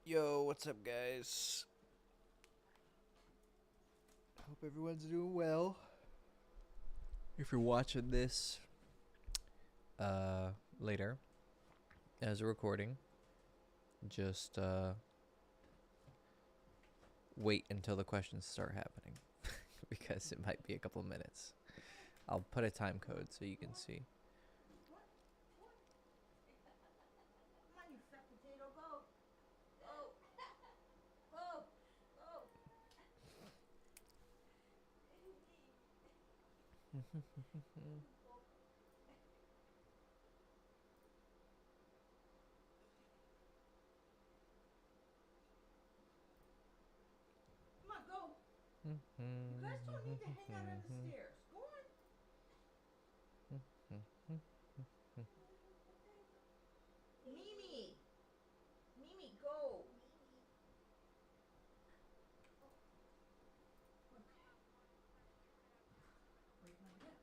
Yo, what's up, guys? Hope everyone's doing well. If you're watching this later as a recording, just wait until the questions start happening because it might be a couple of minutes. I'll put a time code so you can see. Come on, you fat potato, go. Go. Go. Go. Come on, go. You guys don't need to hang out on the stairs. Go on. Mimi. Mimi, go. Okay. Break my neck.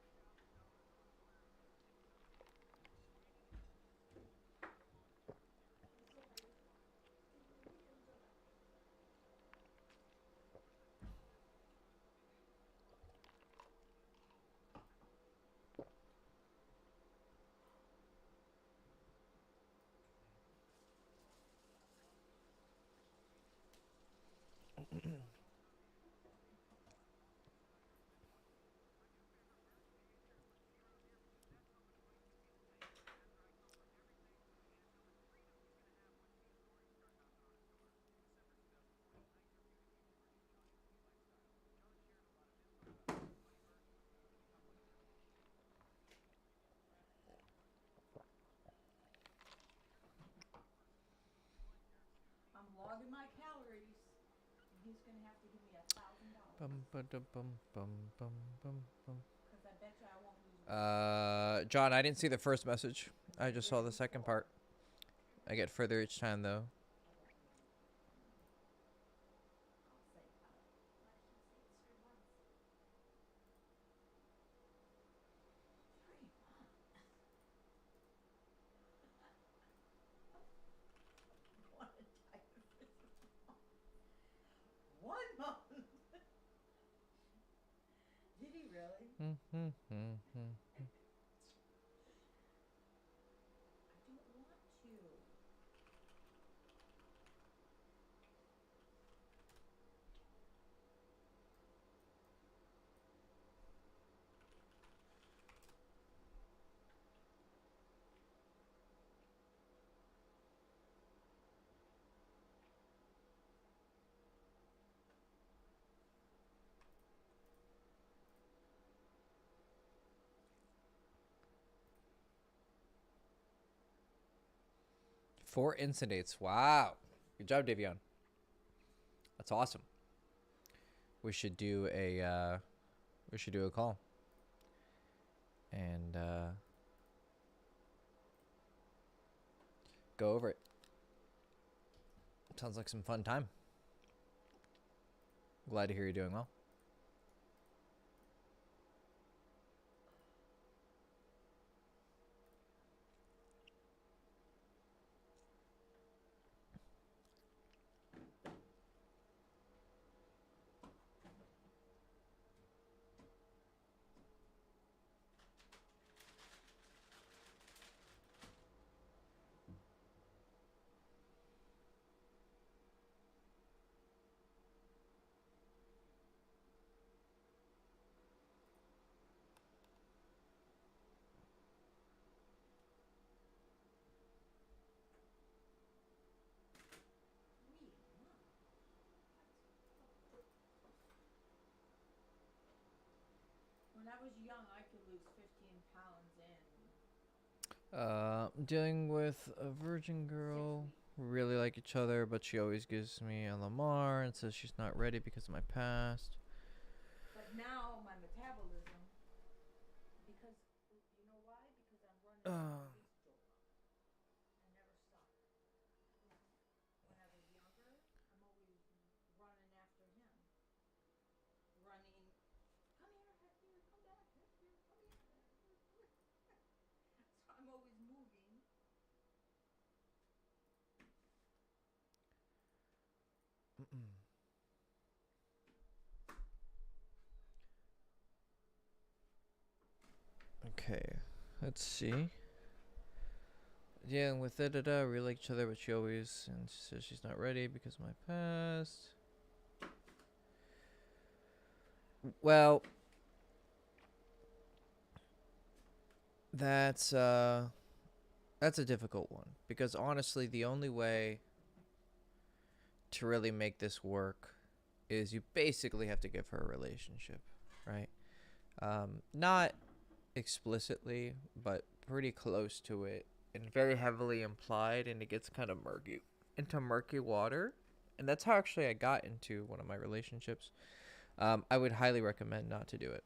I'm logging my calories, and he's gonna have to give me $1,000. Because I bet you I won't lose weight. John, I didn't see the first message. I just saw the second part. I get further each time, though. One month. Did he really? I don't want to. Four incidents. Wow. Good job, Davion. That's awesome. We should do a call. And go over it. Sounds like some fun time. Glad to hear you're doing well. When I was young, I could lose 15 pounds in Dealing with a virgin girl. Really like each other, but she always gives me a Lamar and says she's not ready because of my past. But now my metabolism, because you know why? Because I'm running after this joke. I never stop. When I was younger, I'm always running after him. Running, come here, Hector, come back, Hector, come here, Hector, come here. So I'm always moving. Okay, let's see. Dealing with we like each other, but she always and she says she's not ready because of my past. Well, that's a difficult one because honestly, the only way to really make this work is you basically have to give her a relationship, right? Not explicitly, but pretty close to it, and very heavily implied, and it gets kind of murky water, and that's how actually I got into one of my relationships. I would highly recommend not to do it.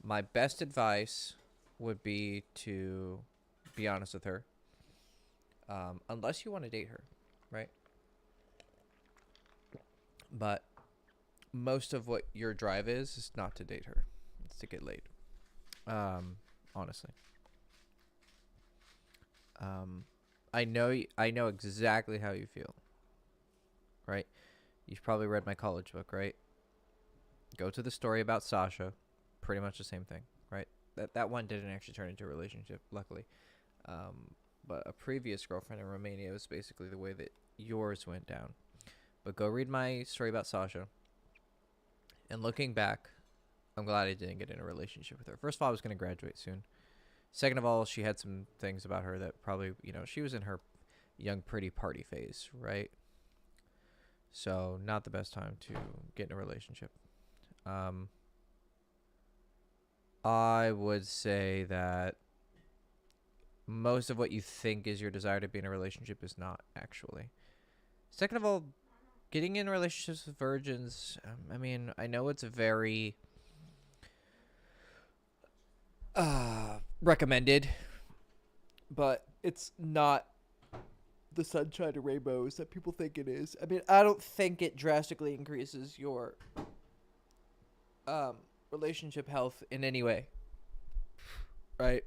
My best advice would be to be honest with her, unless you want to date her, right? But most of what your drive is not to date her. It's to get laid. Honestly. I know exactly how you feel. Right? You've probably read my college book, right? Go to the story about Sasha. Pretty much the same thing, right? That one didn't actually turn into a relationship, luckily. But a previous girlfriend in Romania was basically the way that yours went down. But go read my story about Sasha. And looking back, I'm glad I didn't get in a relationship with her. First of all, I was going to graduate soon. Second of all, she had some things about her that probably, she was in her young, pretty party phase, right? So not the best time to get in a relationship. I would say that most of what you think is your desire to be in a relationship is not actually. Second of all, getting in relationships with virgins, I know it's very recommended, but it's not the sunshine and rainbows that people think it is. I don't think it drastically increases your relationship health in any way, right?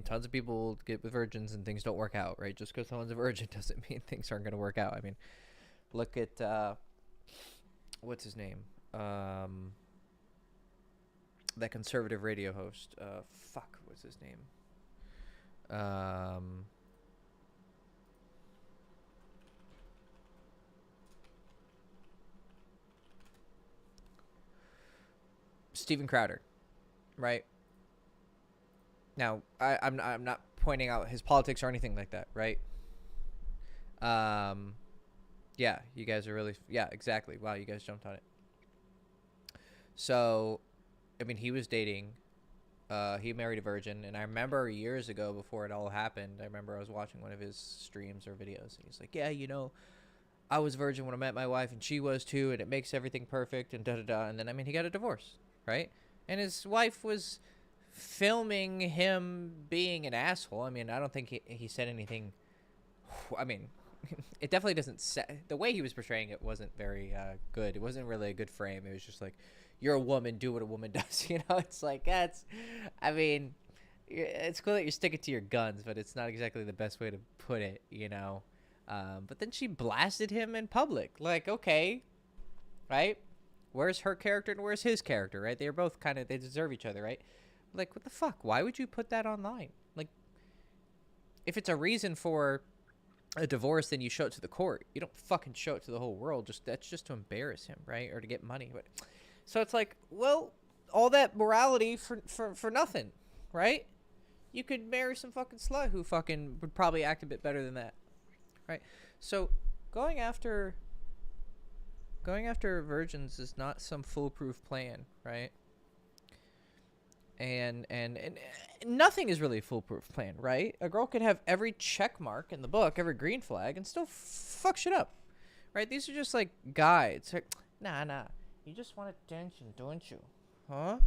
Tons of people get with virgins and things don't work out, right? Just because someone's a virgin doesn't mean things aren't going to work out. Look at what's his name? That conservative radio host. What's his name? Steven Crowder, right? Now, I'm not pointing out his politics or anything like that, right? Yeah, you guys are really, yeah, exactly. Wow, you guys jumped on it. So, he was dating. He married a virgin, and I remember years ago, before it all happened, I remember I was watching one of his streams or videos, and he's like, yeah, I was virgin when I met my wife, and she was too, and it makes everything perfect, and da-da-da, and then, he got a divorce, right? And his wife was filming him being an asshole. I don't think he said anything. It definitely doesn't say, the way he was portraying it wasn't very good. It wasn't really a good frame. It was just like, you're a woman, do what a woman does. It's like, it's cool that you're sticking to your guns, but it's not exactly the best way to put it, But then she blasted him in public. Like, okay, right? Where's her character and where's his character, right? They're both they deserve each other, right? Like, what the fuck? Why would you put that online? Like, if it's a reason for a divorce, then you show it to the court. You don't fucking show it to the whole world. That's just to embarrass him, right? Or to get money. But so it's like, well, all that morality for nothing, right? You could marry some fucking slut who fucking would probably act a bit better than that, right? So going after virgins is not some foolproof plan, right? And nothing is really a foolproof plan, right? A girl could have every check mark in the book, every green flag, and still fuck shit up, right? These are just like guides. Like, nah. You just want attention, don't you? Huh?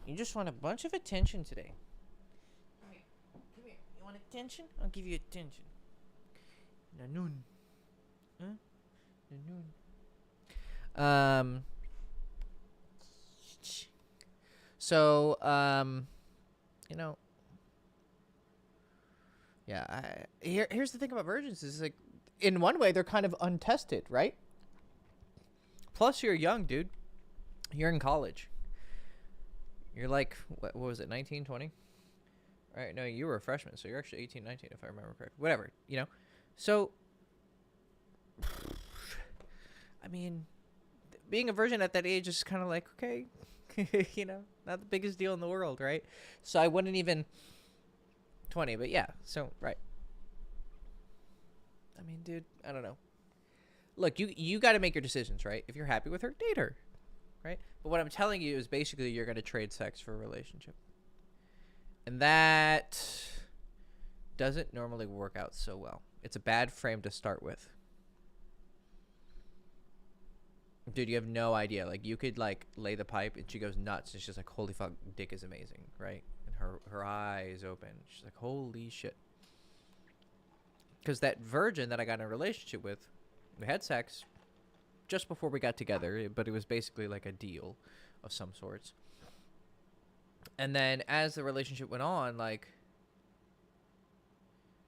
You just want a bunch of attention today. Come here. You want attention? I'll give you attention. Nanoon. Huh? Nanoon. So, yeah. Here's the thing about virgins is in one way they're kind of untested, right? Plus, you're young, dude. You're in college. You're like, what was it, 19, 20? All right, no, you were a freshman, so you're actually 18, 19, if I remember correctly. Whatever, you know? So, I mean, being a virgin at that age is kind of like, okay, you know, not the biggest deal in the world, right? So I wouldn't even 20, but yeah, so, right. I mean, dude, I don't know. Look, you got to make your decisions, right? If you're happy with her, date her, right? But what I'm telling you is basically you're going to trade sex for a relationship. And that doesn't normally work out so well. It's a bad frame to start with. Dude, you have no idea. Like, you could, like, lay the pipe, and she goes nuts, and she's like, holy fuck, dick is amazing, right? And her eyes open. She's like, holy shit. Because that virgin that I got in a relationship with, we had sex just before we got together, but it was basically like a deal of some sorts. And then as the relationship went on, like,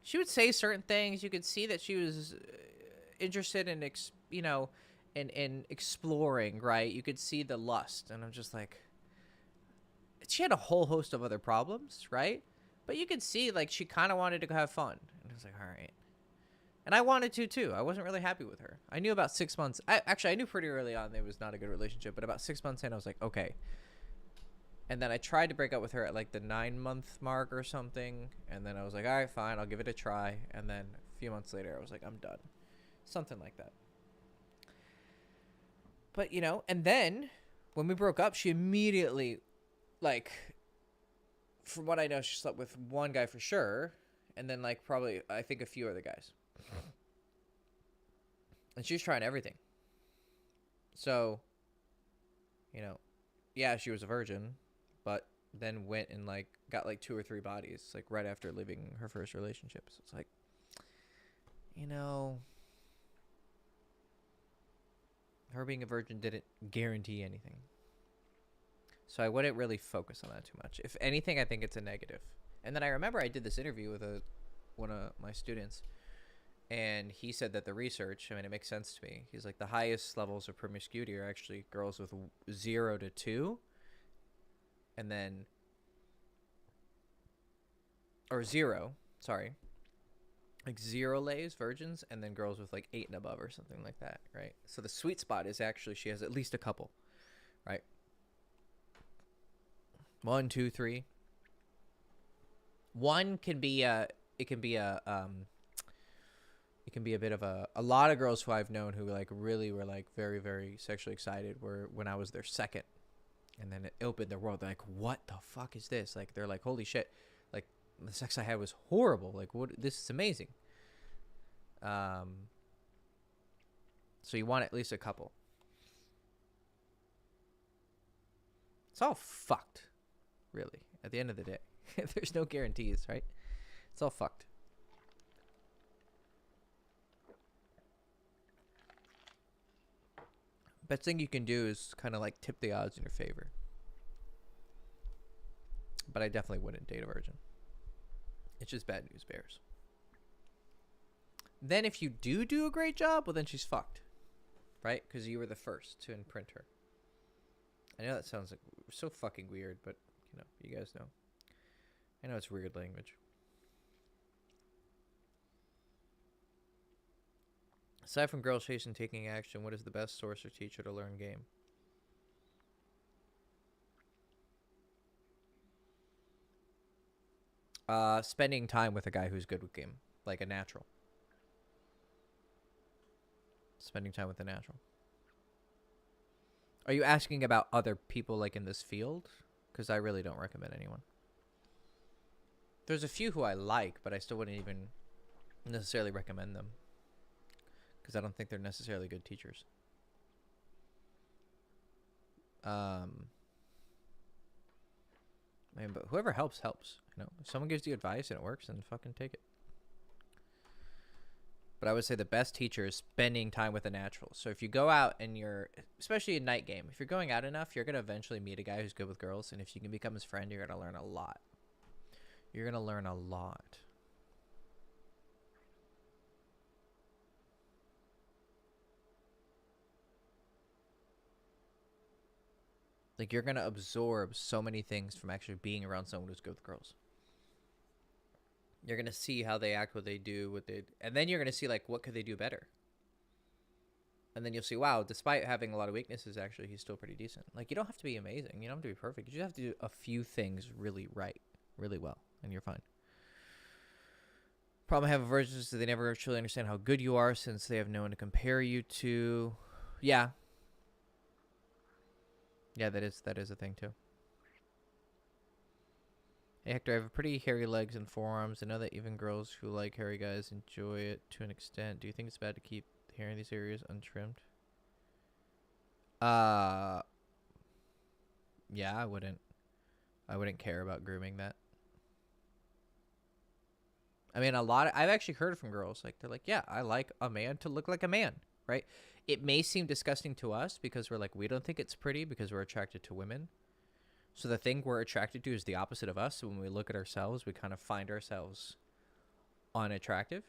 she would say certain things. You could see that she was interested in, you know, in exploring, right? You could see the lust. And I'm just like, she had a whole host of other problems, right? But you could see, like, she kind of wanted to have fun. And I was like, all right. And I wanted to, too. I wasn't really happy with her. I knew about 6 months. I knew pretty early on it was not a good relationship. But about 6 months in, I was like, okay. And then I tried to break up with her at, like, the 9-month mark or something. And then I was like, all right, fine. I'll give it a try. And then a few months later, I was like, I'm done. Something like that. But, you know, and then when we broke up, she immediately, like, from what I know, she slept with one guy for sure. And then, like, probably, I think a few other guys. And she was trying everything. So, you know, yeah, she was a virgin, but then went and, like, got, like, 2 or 3 bodies, like, right after leaving her first relationship. So it's like, you know, her being a virgin didn't guarantee anything. So I wouldn't really focus on that too much. If anything, I think it's a negative. And then I remember I did this interview with one of my students, and he said that the research, I mean, it makes sense to me. He's like, the highest levels of promiscuity are actually girls with 0 to 2. And then, or 0, sorry. Like 0 lays, virgins, and then girls with like 8 and above or something like that, right? So the sweet spot is actually she has at least a couple, right? 1, 2, 3. One can be it can be a bit of a lot of girls who I've known who like really were like very, very sexually excited were when I was their second. And then it opened their world. They're like, what the fuck is this? Like, they're like, holy shit. Like, the sex I had was horrible. Like, what? This is amazing. So you want at least a couple. It's all fucked, really, at the end of the day. There's no guarantees, right? It's all fucked. Best thing you can do is kind of like tip the odds in your favor. But I definitely wouldn't date a virgin. It's just bad news bears. Then if you do a great job, well, then she's fucked. Right? Because you were the first to imprint her. I know that sounds like so fucking weird, but, you know, you guys know. I know it's weird language. Aside from girls chasing taking action, what is the best source or teacher to learn game? Spending time with a guy who's good with game. Like a natural. Spending time with a natural. Are you asking about other people like in this field? Because I really don't recommend anyone. There's a few who I like, but I still wouldn't even necessarily recommend them. Because I don't think they're necessarily good teachers. I mean, but whoever helps, helps. You know, if someone gives you advice and it works, then fucking take it. But I would say the best teacher is spending time with a natural. So if you go out and you're, especially a night game, if you're going out enough, you're going to eventually meet a guy who's good with girls. And if you can become his friend, you're going to learn a lot. You're going to learn a lot. Like, you're going to absorb so many things from actually being around someone who's good with girls. You're going to see how they act, what they do, and then you're going to see, like, what could they do better? And then you'll see, wow, despite having a lot of weaknesses, actually, he's still pretty decent. Like, you don't have to be amazing. You don't have to be perfect. You just have to do a few things really right, really well, and you're fine. Problem I have with virgins is they never truly understand how good you are since they have no one to compare you to. Yeah. Yeah, that is a thing, too. Hey, Hector, I have pretty hairy legs and forearms. I know that even girls who like hairy guys enjoy it to an extent. Do you think it's bad to keep hair in these areas untrimmed? Yeah, I wouldn't care about grooming that. I mean, I've actually heard from girls, like, they're like, yeah, I like a man to look like a man, right? It may seem disgusting to us because we're like, we don't think it's pretty because we're attracted to women. So the thing we're attracted to is the opposite of us. So when we look at ourselves, we kind of find ourselves unattractive.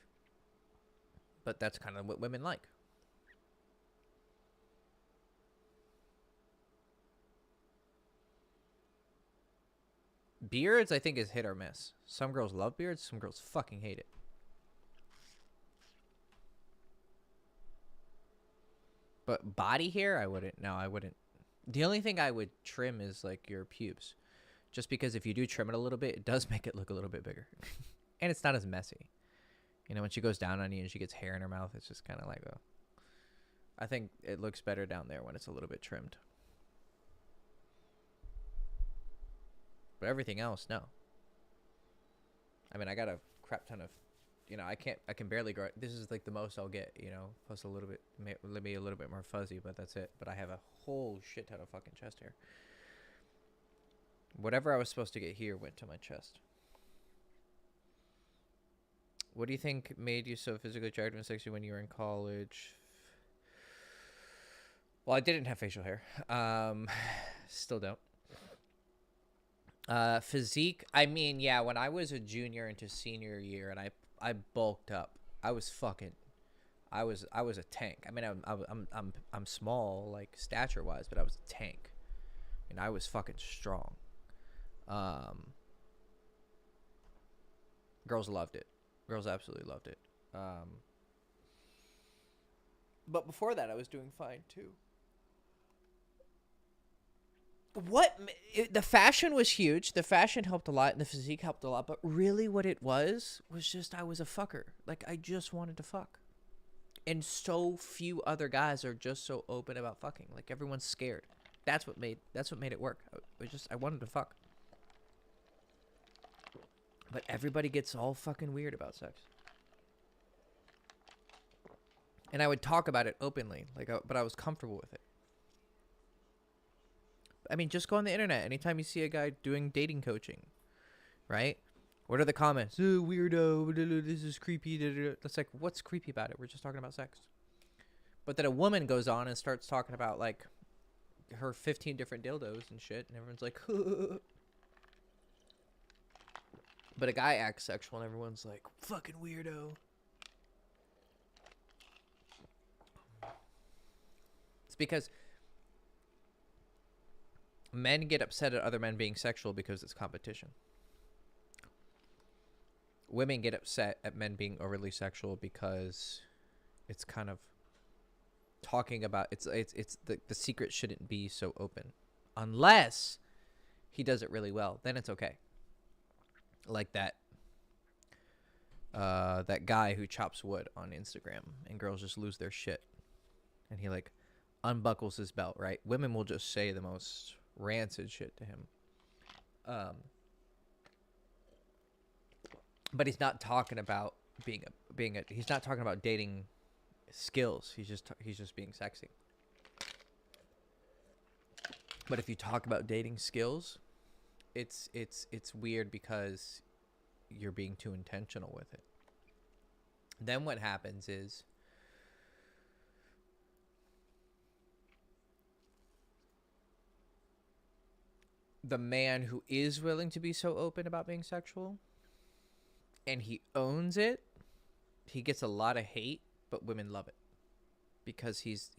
But that's kind of what women like. Beards, I think, is hit or miss. Some girls love beards. Some girls fucking hate it. But body hair, I wouldn't. No, I wouldn't. The only thing I would trim is, like, your pubes. Just because if you do trim it a little bit, it does make it look a little bit bigger. And it's not as messy. You know, when she goes down on you and she gets hair in her mouth, it's just kind of like, oh. I think it looks better down there when it's a little bit trimmed. But everything else, no. I mean, I got a crap ton of, you know, I can barely grow. This is like the most I'll get, you know, plus a little bit, maybe a little bit more fuzzy, but that's it. But I have a whole shit ton of fucking chest hair. Whatever I was supposed to get here went to my chest. What do you think made you so physically attractive and sexy when you were in college? Well, I didn't have facial hair. Still don't. Physique. I mean, yeah, when I was a junior into senior year and I bulked up, I was a tank. I mean, I'm small, like, stature wise, but I was a tank, and I was fucking strong. Girls loved it. Girls absolutely loved it. But before that, I was doing fine too. The fashion was huge. The fashion helped a lot, and the physique helped a lot. But really, what it was just I was a fucker. Like, I just wanted to fuck, and so few other guys are just so open about fucking. Like, everyone's scared. That's what made it work. I wanted to fuck. But everybody gets all fucking weird about sex. And I would talk about it openly, like, but I was comfortable with it. I mean, just go on the internet. Anytime you see a guy doing dating coaching, right? What are the comments? Oh, weirdo. This is creepy. It's like, what's creepy about it? We're just talking about sex. But then a woman goes on and starts talking about, like, her 15 different dildos and shit, and everyone's like, but a guy acts sexual, and everyone's like, fucking weirdo. It's because men get upset at other men being sexual because it's competition. Women get upset at men being overly sexual because it's kind of talking about it's the secret shouldn't be so open, unless he does it really well. Then it's okay. Like that guy who chops wood on Instagram, and girls just lose their shit, and he, like, unbuckles his belt, right? Women will just say the most rancid shit to him. But he's not talking about he's not talking about dating skills. He's just being sexy. But if you talk about dating skills, it's weird because you're being too intentional with it. Then what happens is the man who is willing to be so open about being sexual and he owns it, he gets a lot of hate, but women love it because he's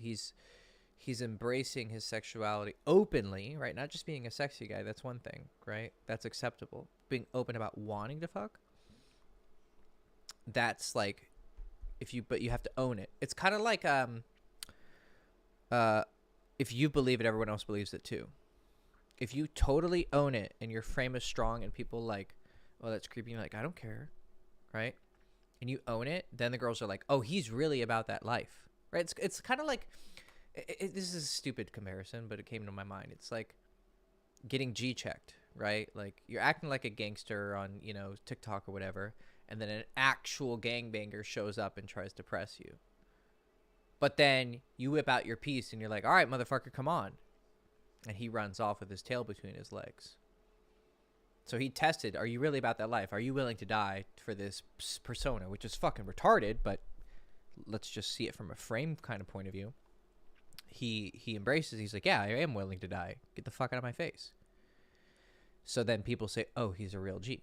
he's embracing his sexuality openly, right? Not just being a sexy guy. That's one thing, right? That's acceptable. Being open about wanting to fuck, that's like, but you have to own it. It's kind of like if you believe it, everyone else believes it too. If you totally own it and your frame is strong and people like, oh, that's creepy, you're like, I don't care, right? And you own it, then the girls are like, oh, he's really about that life, right? It's kind of like, this is a stupid comparison, but it came to my mind. It's like getting G-checked, right? Like you're acting like a gangster on, TikTok or whatever, and then an actual gangbanger shows up and tries to press you. But then you whip out your piece and you're like, all right, motherfucker, come on. And he runs off with his tail between his legs. So he tested, are you really about that life? Are you willing to die for this persona, which is fucking retarded, but let's just see it from a frame kind of point of view. He embraces, he's like, yeah, I am willing to die. Get the fuck out of my face. So then people say, oh, he's a real G,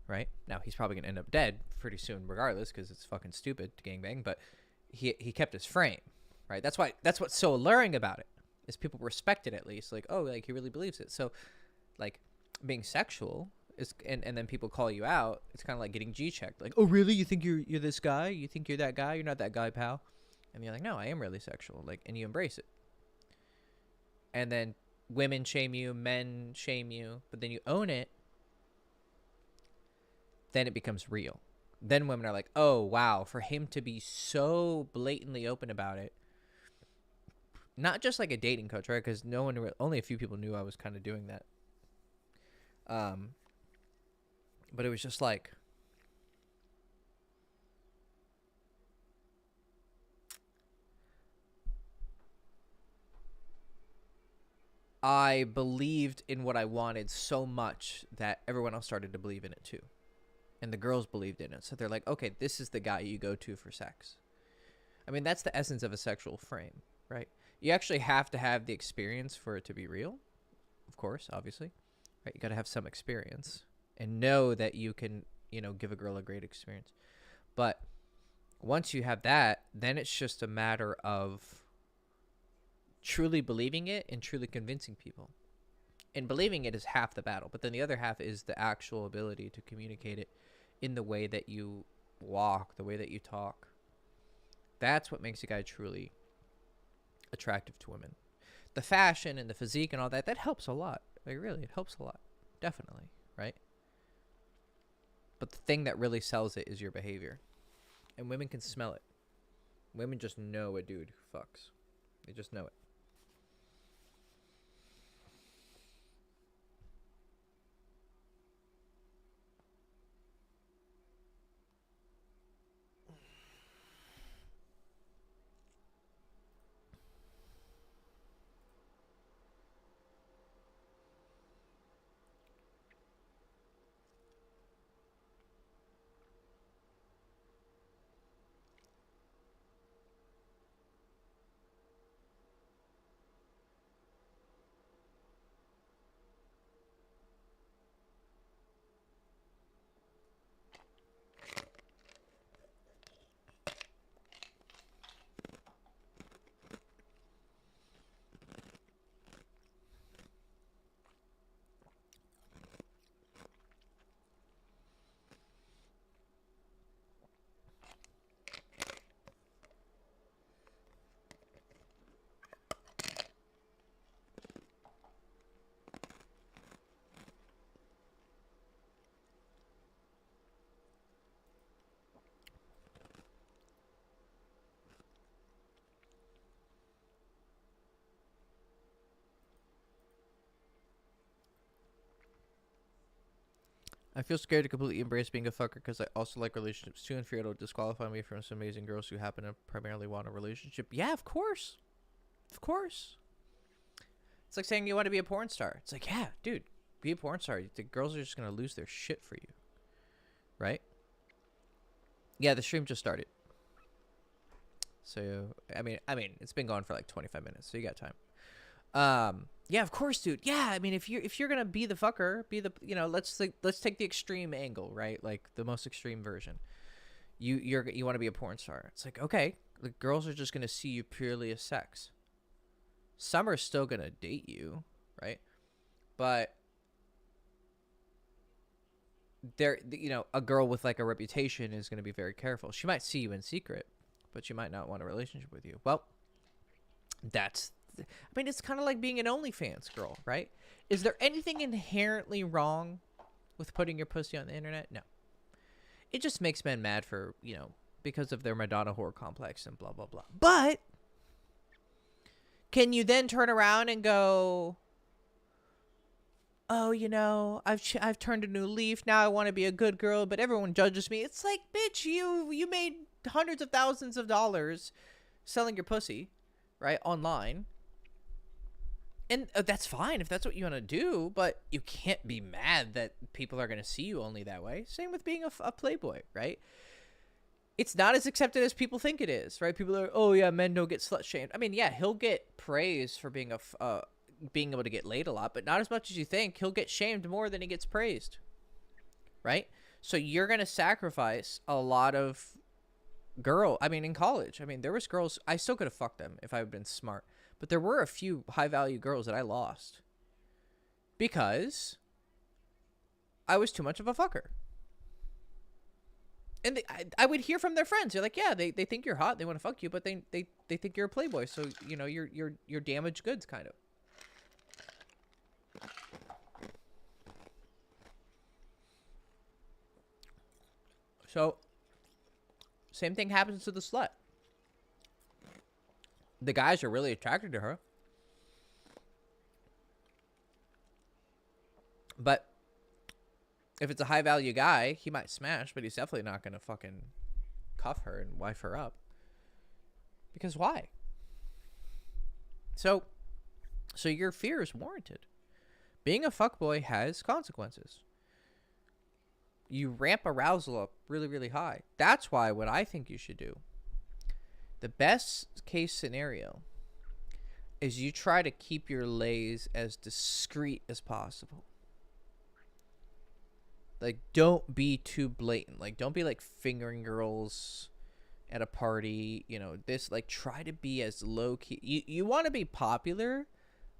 right? Now, he's probably going to end up dead pretty soon regardless because it's fucking stupid to gangbang, but he kept his frame, right? That's what's so alluring about it, is people respect it at least. Like, oh, like he really believes it. So, like, being sexual is, and then people call you out, it's kind of like getting G-checked. Like, oh, really? You think you're this guy? You think you're that guy? You're not that guy, pal. And you're like, no, I am really sexual. Like, and you embrace it. And then women shame you, men shame you, but then you own it. Then it becomes real. Then women are like, oh, wow, for him to be so blatantly open about it. Not just like a dating coach, right? Because only a few people knew I was kind of doing that. But it was just like, I believed in what I wanted so much that everyone else started to believe in it too. And the girls believed in it. So they're like, okay, this is the guy you go to for sex. I mean, that's the essence of a sexual frame, right? You actually have to have the experience for it to be real. Of course, obviously. Right? You got to have some experience and know that you can, give a girl a great experience. But once you have that, then it's just a matter of truly believing it and truly convincing people. And believing it is half the battle, but then the other half is the actual ability to communicate it in the way that you walk, the way that you talk. That's what makes a guy truly attractive to women. The fashion and the physique and all that helps a lot. Like, really, it helps a lot. Definitely, right? But the thing that really sells it is your behavior. And women can smell it. Women just know a dude who fucks. They just know it. I feel scared to completely embrace being a fucker because I also like relationships too, and fear it'll disqualify me from some amazing girls who happen to primarily want a relationship. Yeah, of course. Of course. It's like saying you want to be a porn star. It's like, yeah, dude, be a porn star. The girls are just going to lose their shit for you. Right? Yeah, the stream just started. So, I mean, it's been going for like 25 minutes, so you got time. Yeah, of course, dude. Yeah, I mean, if you're gonna be the fucker, be the, let's take the extreme angle, right? Like the most extreme version. You want to be a porn star. It's like, okay, the girls are just gonna see you purely as sex. Some are still gonna date you, right? But there, you know, a girl with like a reputation is gonna be very careful. She might see you in secret, but she might not want a relationship with you. Well, that's, I mean, it's kind of like being an OnlyFans girl, right? Is there anything inherently wrong with putting your pussy on the internet? No. It just makes men mad for, you know, because of their Madonna whore complex and blah, blah, blah. But can you then turn around and go, oh, you know, I've turned a new leaf. Now I want to be a good girl, but everyone judges me. It's like, bitch, you made hundreds of thousands of dollars selling your pussy, right, online. And that's fine if that's what you want to do, but you can't be mad that people are going to see you only that way. Same with being a playboy, right? It's not as accepted as people think it is, right? People are, oh yeah, men don't get slut shamed. I mean, yeah, he'll get praise for being being able to get laid a lot, but not as much as you think. He'll get shamed more than he gets praised, right? So you're going to sacrifice a lot of in college, I mean, there was girls, I still could have fucked them if I had been smart. But there were a few high-value girls that I lost because I was too much of a fucker. And I would hear from their friends. They're like, yeah, they think you're hot. They want to fuck you, but they think you're a playboy. So, you know, you're damaged goods, kind of. So, same thing happens to the slut. The guys are really attracted to her. But if it's a high value guy, he might smash, but he's definitely not going to fucking cuff her and wife her up. Because why? So your fear is warranted. Being a fuckboy has consequences. You ramp arousal up really, really high. That's why what I think you should do, the best case scenario, is you try to keep your lays as discreet as possible. Like, don't be too blatant. Like, don't be like fingering girls at a party. You know, this, like, try to be as low key. You want to be popular,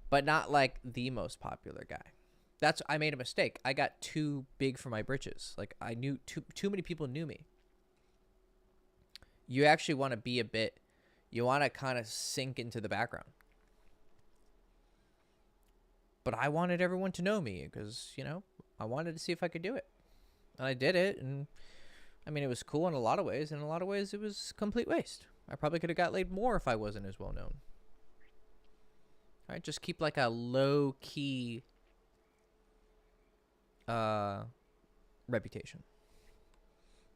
but not like the most popular guy. I made a mistake. I got too big for my britches. Like, I knew too many people knew me. You actually want to be you want to kind of sink into the background. But I wanted everyone to know me because, you know, I wanted to see if I could do it. And I did it. And I mean, it was cool in a lot of ways. In a lot of ways, it was complete waste. I probably could have got laid more if I wasn't as well known. All right, just keep like a low key reputation.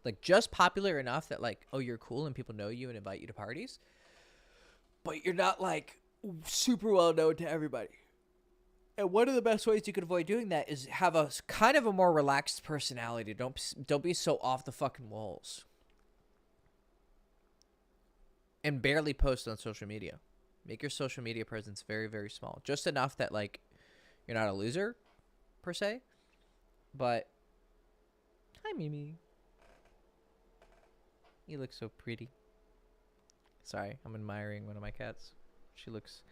Like, just popular enough that, like, oh, you're cool and people know you and invite you to parties. But you're not, like, super well known to everybody. And one of the best ways you could avoid doing that is have a kind of a more relaxed personality. Don't be so off the fucking walls. And barely post on social media. Make your social media presence very, very small. Just enough that, like, you're not a loser, per se. But, hi, Mimi. You look so pretty. Sorry, I'm admiring one of my cats. She looks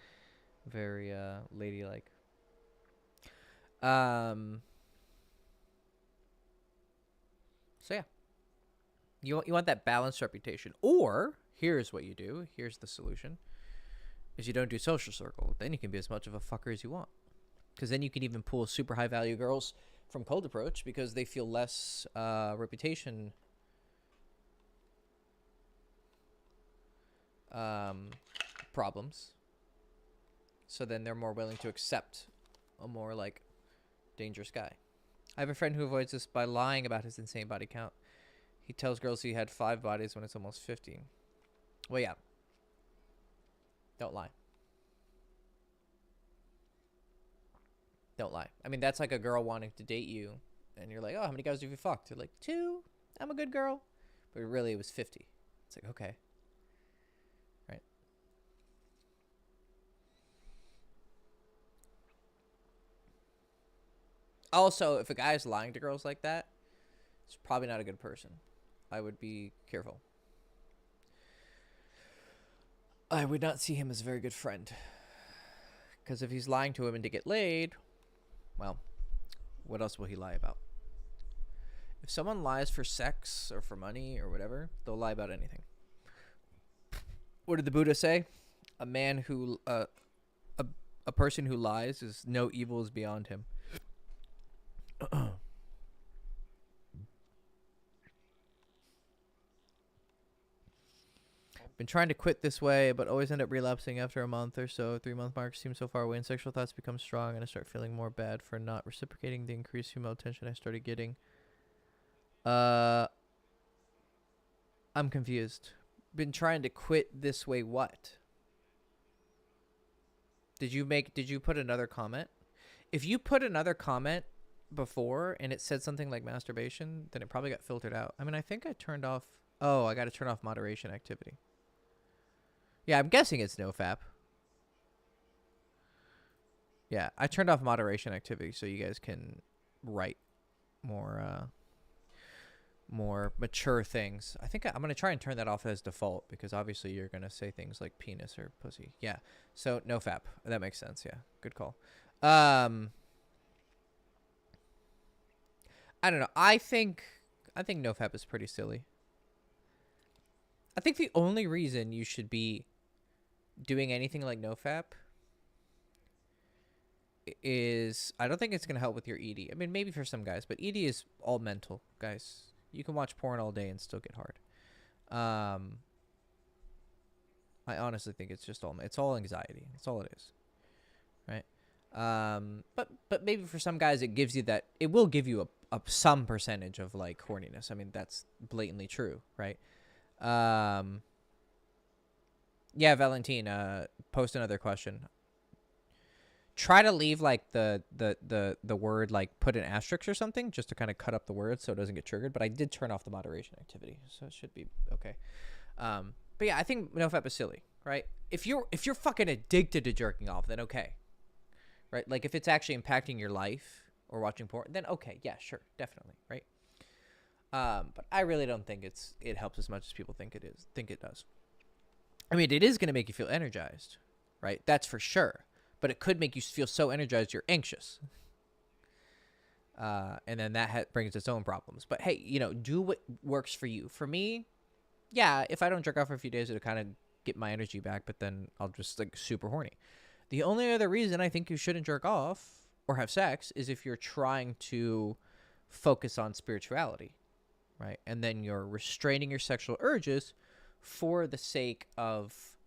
very ladylike. So yeah, you want that balanced reputation. Or here's what you do. Here's the solution: is you don't do social circle. Then you can be as much of a fucker as you want. Because then you can even pull super high value girls from cold approach because they feel less reputation problems. So then they're more willing to accept a more like dangerous guy. I have a friend who avoids this by lying about his insane body count. He tells girls he had 5 bodies when it's almost 15. Well, yeah. Don't lie. Don't lie. I mean, that's like a girl wanting to date you, and you're like, oh, how many guys have you fucked? They're like, 2. I'm a good girl. But really, it was 50. It's like, okay. Right. Also, if a guy is lying to girls like that, he's probably not a good person. I would be careful. I would not see him as a very good friend. Because if he's lying to women to get laid, well, what else will he lie about? If someone lies for sex or for money or whatever, they'll lie about anything. What did the Buddha say? A man who, a person who lies is no evil is beyond him. Been trying to quit this way, but always end up relapsing after a month or so. 3-month mark seems so far away, and sexual thoughts become strong, and I start feeling more bad for not reciprocating the increased female attention I started getting. I'm confused. Been trying to quit this way what? Did you put another comment? If you put another comment before and it said something like masturbation, then it probably got filtered out. I mean, I think I turned off. Oh, I got to turn off moderation activity. Yeah, I'm guessing it's nofap. Yeah, I turned off moderation activity so you guys can write more more mature things. I think I'm going to try and turn that off as default because obviously you're going to say things like penis or pussy. Yeah. So nofap. That makes sense. Yeah. Good call. I don't know. I think nofap is pretty silly. I think the only reason you should be doing anything like nofap is I don't think it's going to help with your ED. I mean, maybe for some guys, but ED is all mental, guys. You can watch porn all day and still get hard. I honestly think it's just it's all anxiety. That's all it is, right? But maybe for some guys it gives you that. It will give you a some percentage of like horniness. I mean, that's blatantly true, right? Yeah, Valentine, post another question. Try to leave like the word like put an asterisk or something just to kind of cut up the word so it doesn't get triggered. But I did turn off the moderation activity, so it should be okay. But yeah, I think nofap is silly, right? If you're fucking addicted to jerking off, then okay, right? Like if it's actually impacting your life or watching porn, then okay, yeah, sure, definitely, right? But I really don't think it helps as much as people think it does. I mean, it is going to make you feel energized, right? That's for sure. But it could make you feel so energized you're anxious. And then that brings its own problems. But hey, do what works for you. For me, yeah, if I don't jerk off for a few days, it'll kind of get my energy back, but then I'll just like super horny. The only other reason I think you shouldn't jerk off or have sex is if you're trying to focus on spirituality, right? And then you're restraining your sexual urges for the sake of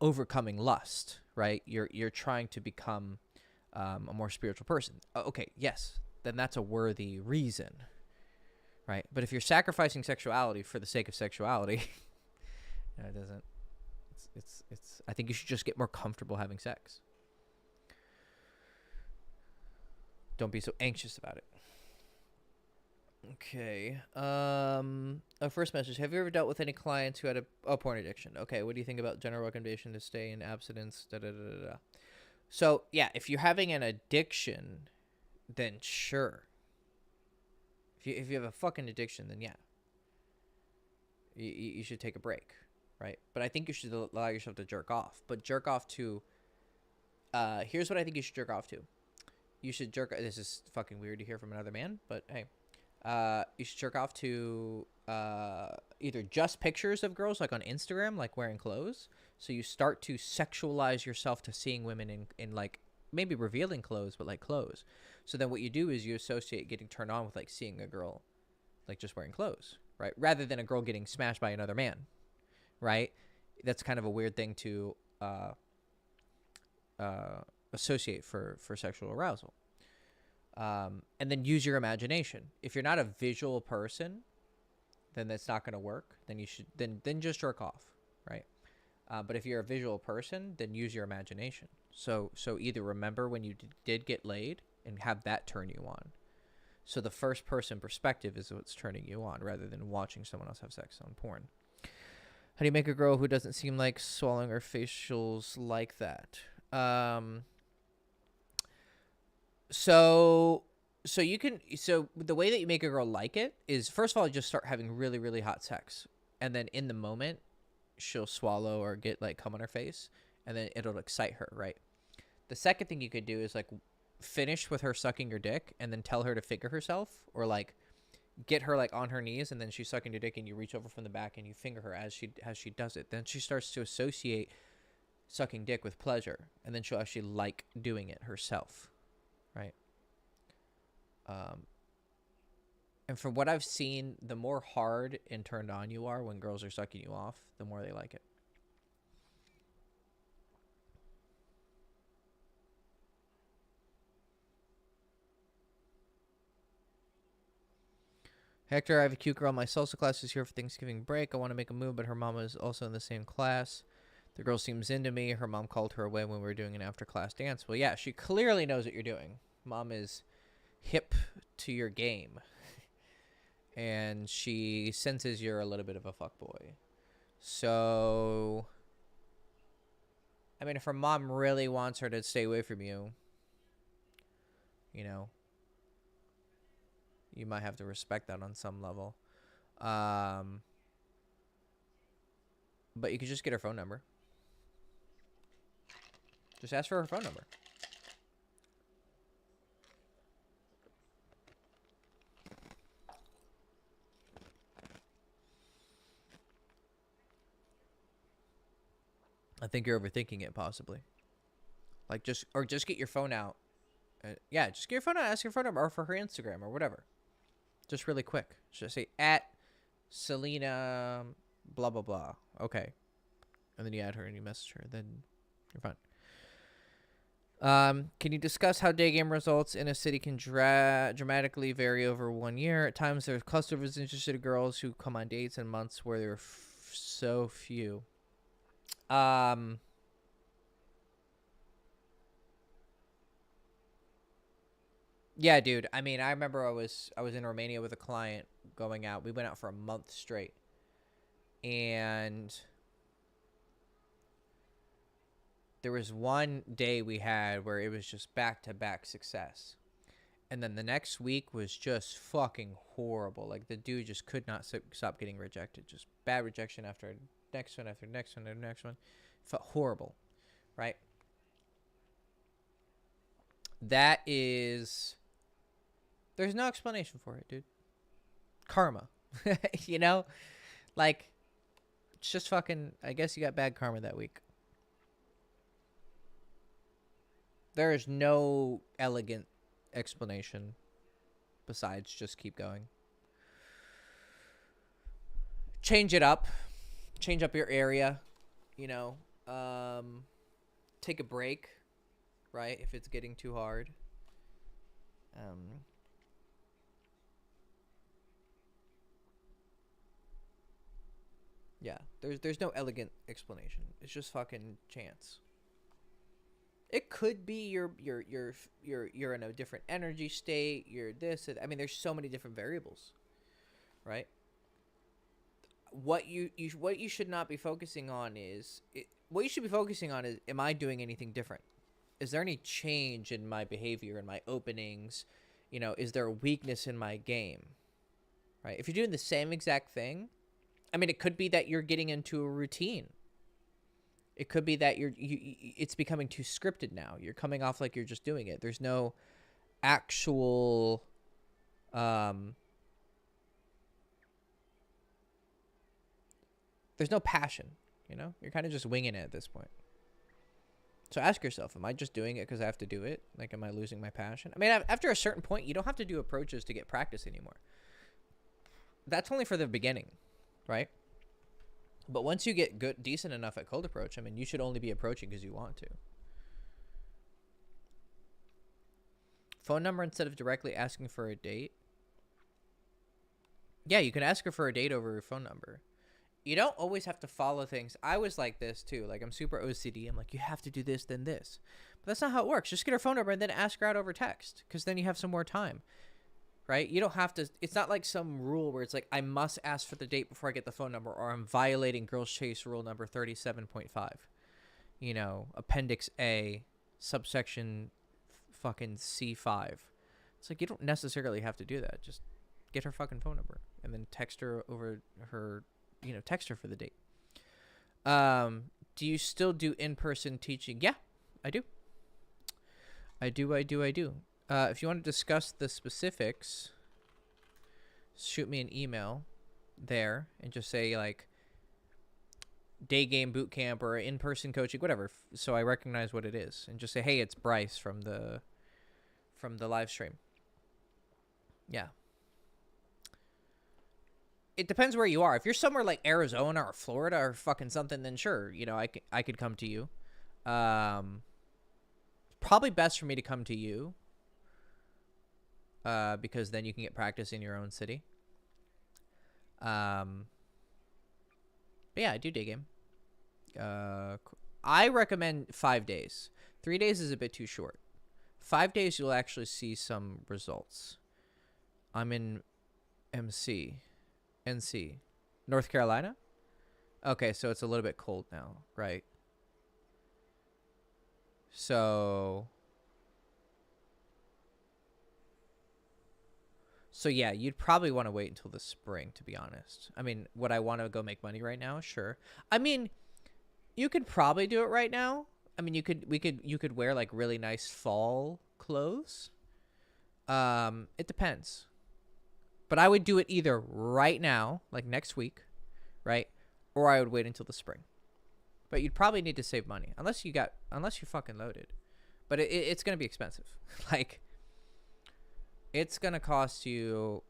overcoming lust, right? You're trying to become a more spiritual person. Okay, yes, then that's a worthy reason, right? But if you're sacrificing sexuality for the sake of sexuality, it doesn't. It's. I think you should just get more comfortable having sex. Don't be so anxious about it. Okay. Our first message. Have you ever dealt with any clients who had a porn addiction? Okay. What do you think about general recommendation to stay in abstinence? So, yeah, if you're having an addiction, then sure. If you have a fucking addiction, then yeah. You should take a break, right? But I think you should allow yourself to jerk off. But jerk off to... here's what I think you should jerk off to. You should jerk... This is fucking weird to hear from another man, but hey... you should jerk off to either just pictures of girls like on Instagram, like wearing clothes. So you start to sexualize yourself to seeing women in like maybe revealing clothes, but like clothes. So then what you do is you associate getting turned on with like seeing a girl like just wearing clothes, right? Rather than a girl getting smashed by another man, right? That's kind of a weird thing to associate for sexual arousal. And then use your imagination. If you're not a visual person, then that's not going to work. Then you should then just jerk off, right? But if you're a visual person, then use your imagination. So either remember when you did get laid and have that turn you on. So the first person perspective is what's turning you on rather than watching someone else have sex on porn. How do you make a girl who doesn't seem like swallowing her facials like that? So the way that you make a girl like it is, first of all, just start having really, really hot sex. And then in the moment, she'll swallow or get like cum on her face. And then it'll excite her, right? The second thing you could do is like finish with her sucking your dick and then tell her to finger herself, or like get her like on her knees and then she's sucking your dick and you reach over from the back and you finger her as she does it. Then she starts to associate sucking dick with pleasure, and then she'll actually like doing it herself, right? And from what I've seen, the more hard and turned on you are when girls are sucking you off, the more they like it. Hector, I have a cute girl. My salsa class is here for Thanksgiving break. I want to make a move, but her mama is also in the same class. The girl seems into me. Her mom called her away when we were doing an after-class dance. Well, yeah, she clearly knows what you're doing. Mom is hip to your game. And she senses you're a little bit of a fuckboy. So, I mean, if her mom really wants her to stay away from you, you know, you might have to respect that on some level. But you could just get her phone number. Just ask for her phone number. I think you're overthinking it, possibly. Like, just get your phone out. Yeah, just get your phone out, ask your phone number, or for her Instagram, or whatever. Just really quick. Just say, at Selena, blah, blah, blah. Okay. And then you add her and you message her. Then you're fine. Can you discuss how day game results in a city can dramatically vary over 1 year? At times, there's clusters of interested girls who come on dates in months where there are so few. Yeah, dude. I mean, I remember I was in Romania with a client going out. We went out for a month straight. And there was one day we had where it was just back-to-back success. And then the next week was just fucking horrible. Like, the dude just could not stop getting rejected. Just bad rejection after next one, after next one, after next one. Felt horrible, right? That is... There's no explanation for it, dude. Karma. You know? Like, it's just fucking... I guess you got bad karma that week. There is no elegant explanation besides just keep going. Change it up. Change up your area. You know? Take a break. Right? If it's getting too hard. Yeah, there's no elegant explanation. It's just fucking chance. It could be you're in a different energy state. You're this. I mean, there's so many different variables, right? What you should not be focusing on is what you should be focusing on is, am I doing anything different? Is there any change in my behavior, in my openings? You know, is there a weakness in my game? Right? If you're doing the same exact thing, I mean, it could be that you're getting into a routine. It could be that it's becoming too scripted now. You're coming off like you're just doing it. There's no actual there's no passion, you know? You're kind of just winging it at this point. So ask yourself, am I just doing it because I have to do it? Like, am I losing my passion? I mean, after a certain point, you don't have to do approaches to get practice anymore. That's only for the beginning, right? But once you get good, decent enough at cold approach, I mean, you should only be approaching because you want to. Phone number instead of directly asking for a date. Yeah, you can ask her for a date over her phone number. You don't always have to follow things. I was like this too. Like, I'm super OCD. I'm like, you have to do this, then this. But that's not how it works. Just get her phone number and then ask her out over text, because then you have some more time, right? You don't have to. It's not like some rule where it's like, I must ask for the date before I get the phone number, or I'm violating Girls Chase rule number 37.5. You know, Appendix A, subsection fucking C5. It's like, you don't necessarily have to do that. Just get her fucking phone number and then text her over her... You know, text her for the date. Do you still do in-person teaching? Yeah, I do. I do. If you want to discuss the specifics, shoot me an email there and just say like day game boot camp or in-person coaching, whatever, so I recognize what it is, and just say, hey, it's Bryce from the live stream. Yeah. It depends where you are. If you're somewhere like Arizona or Florida or fucking something, then sure, you know, I could come to you. Probably best for me to come to you, because then you can get practice in your own city. But yeah, I do day game. I recommend 5 days. 3 days is a bit too short. 5 days, you'll actually see some results. I'm in NC, North Carolina. Okay, so it's a little bit cold now, right? So yeah, you'd probably want to wait until the spring, to be honest. I mean, would I want to go make money right now? Sure. I mean, you could probably do it right now. I mean, you could wear like really nice fall clothes. It depends. But I would do it either right now, like next week, right? Or I would wait until the spring. But you'd probably need to save money unless you're fucking loaded. But it's going to be expensive. Like, it's going to cost you,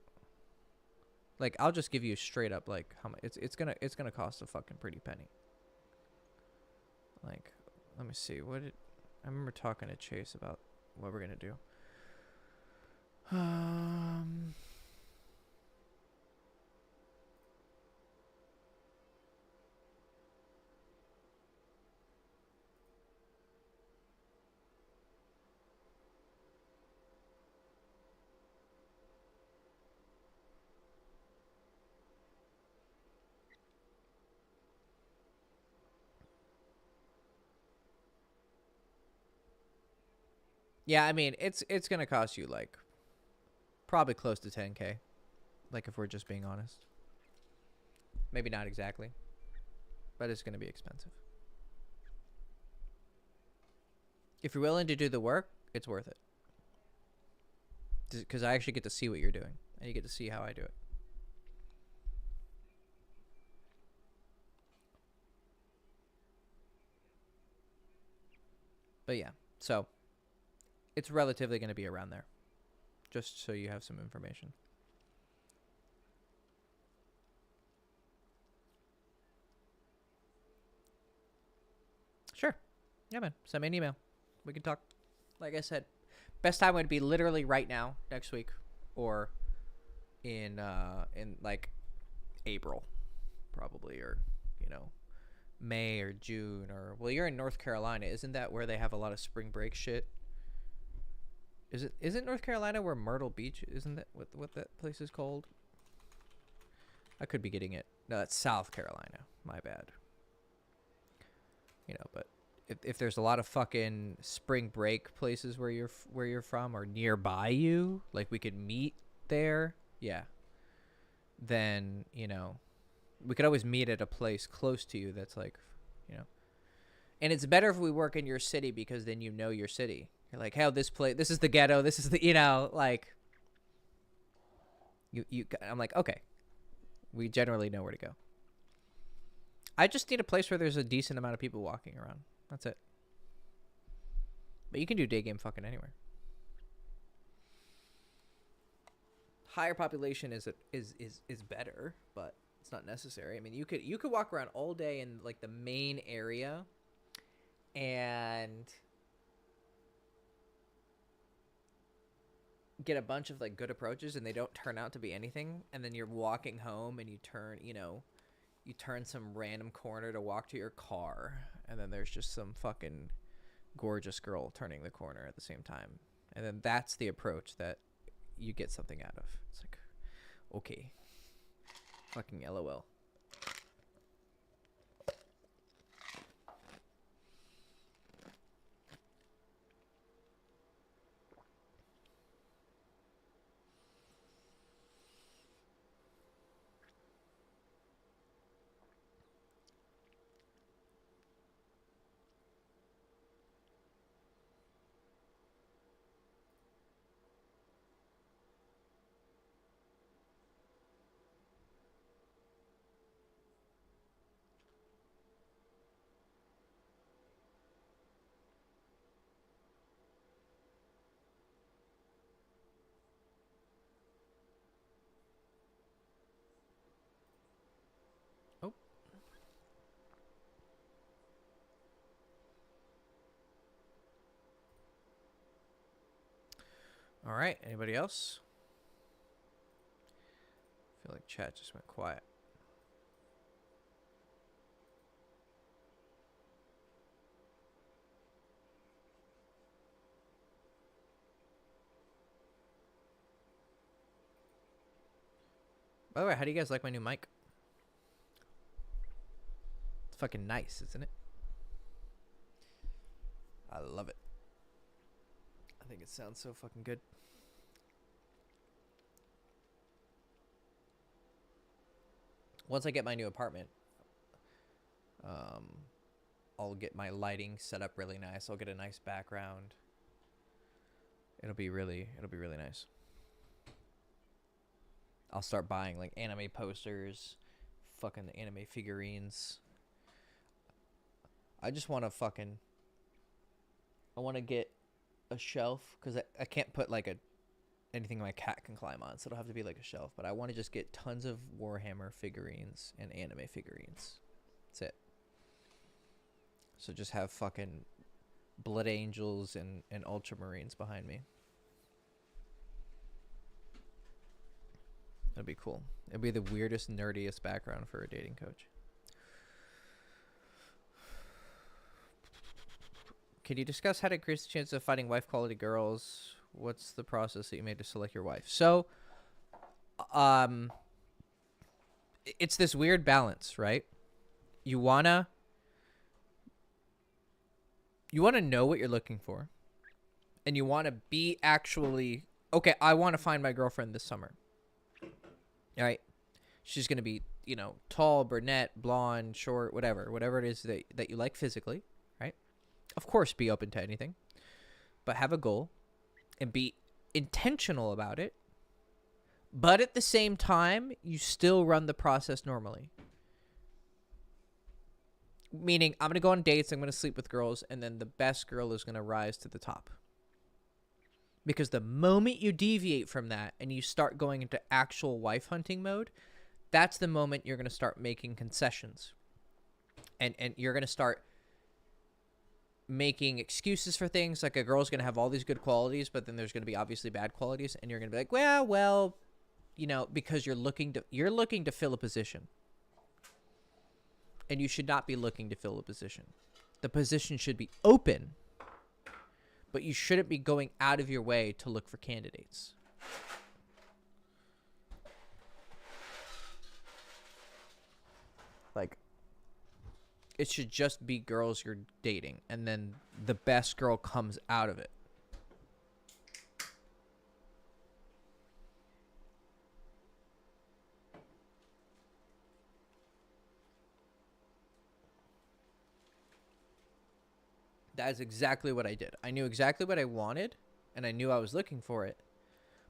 like, I'll just give you straight up, like, how much it's going to cost a fucking pretty penny. Like, let me see. I remember talking to Chase about what we're going to do. Yeah, I mean, it's going to cost you, like, probably close to 10K. Like, if we're just being honest. Maybe not exactly. But it's going to be expensive. If you're willing to do the work, it's worth it. Because I actually get to see what you're doing. And you get to see how I do it. But yeah, so it's relatively going to be around there. Just so you have some information. Sure. Yeah, man. Send me an email. We can talk. Like I said, best time would be literally right now, next week, or in like April, probably, or you know, May or June, or well, you're in North Carolina, isn't that where they have a lot of spring break shit? Isn't North Carolina where Myrtle Beach? Isn't that what that place is called? I could be getting it. No, that's South Carolina. My bad. You know, but if there's a lot of fucking spring break places where you're from or nearby you, like we could meet there, yeah. Then, you know, we could always meet at a place close to you that's like, you know. And it's better if we work in your city because then you know your city. You're like, hey, this is the ghetto, this is the, you know, like I'm like, okay. We generally know where to go. I just need a place where there's a decent amount of people walking around. That's it. But you can do day game fucking anywhere. Higher population is better, but it's not necessary. I mean, you could walk around all day in like the main area and get a bunch of like good approaches and they don't turn out to be anything, and then you're walking home and you turn some random corner to walk to your car, and then there's just some fucking gorgeous girl turning the corner at the same time, and then that's the approach that you get something out of. It's like, okay, fucking LOL. All right. Anybody else? I feel like chat just went quiet. By the way, how do you guys like my new mic? It's fucking nice, isn't it? I love it. I think it sounds so fucking good. Once I get my new apartment, I'll get my lighting set up really nice. I'll get a nice background. It'll be really nice. I'll start buying like anime posters, fucking the anime figurines. I just want to fucking, I want to get a shelf because I can't put like anything my cat can climb on, so it'll have to be like a shelf. But I want to just get tons of Warhammer figurines and anime figurines. That's it. So just have fucking Blood Angels and Ultramarines behind me. That'd be cool. It'd be the weirdest, nerdiest background for a dating coach. Can you discuss how to increase the chance of finding wife-quality girls? What's the process that you made to select your wife? So, it's this weird balance, right? You wanna know what you're looking for, and you wanna be actually okay. I want to find my girlfriend this summer. All right, she's gonna be, you know, tall, brunette, blonde, short, whatever it is that you like physically, right? Of course, be open to anything, but have a goal and be intentional about it. But at the same time, you still run the process normally. Meaning, I'm going to go on dates, I'm going to sleep with girls, and then the best girl is going to rise to the top. Because the moment you deviate from that and you start going into actual wife hunting mode, that's the moment you're going to start making concessions. And you're going to start making excuses for things. Like, a girl's going to have all these good qualities, but then there's going to be obviously bad qualities, and you're going to be like, well, you know, because you're looking to fill a position. And you should not be looking to fill a position. The position should be open, but you shouldn't be going out of your way to look for candidates. Like, it should just be girls you're dating, and then the best girl comes out of it. That is exactly what I did. I knew exactly what I wanted, and I knew I was looking for it.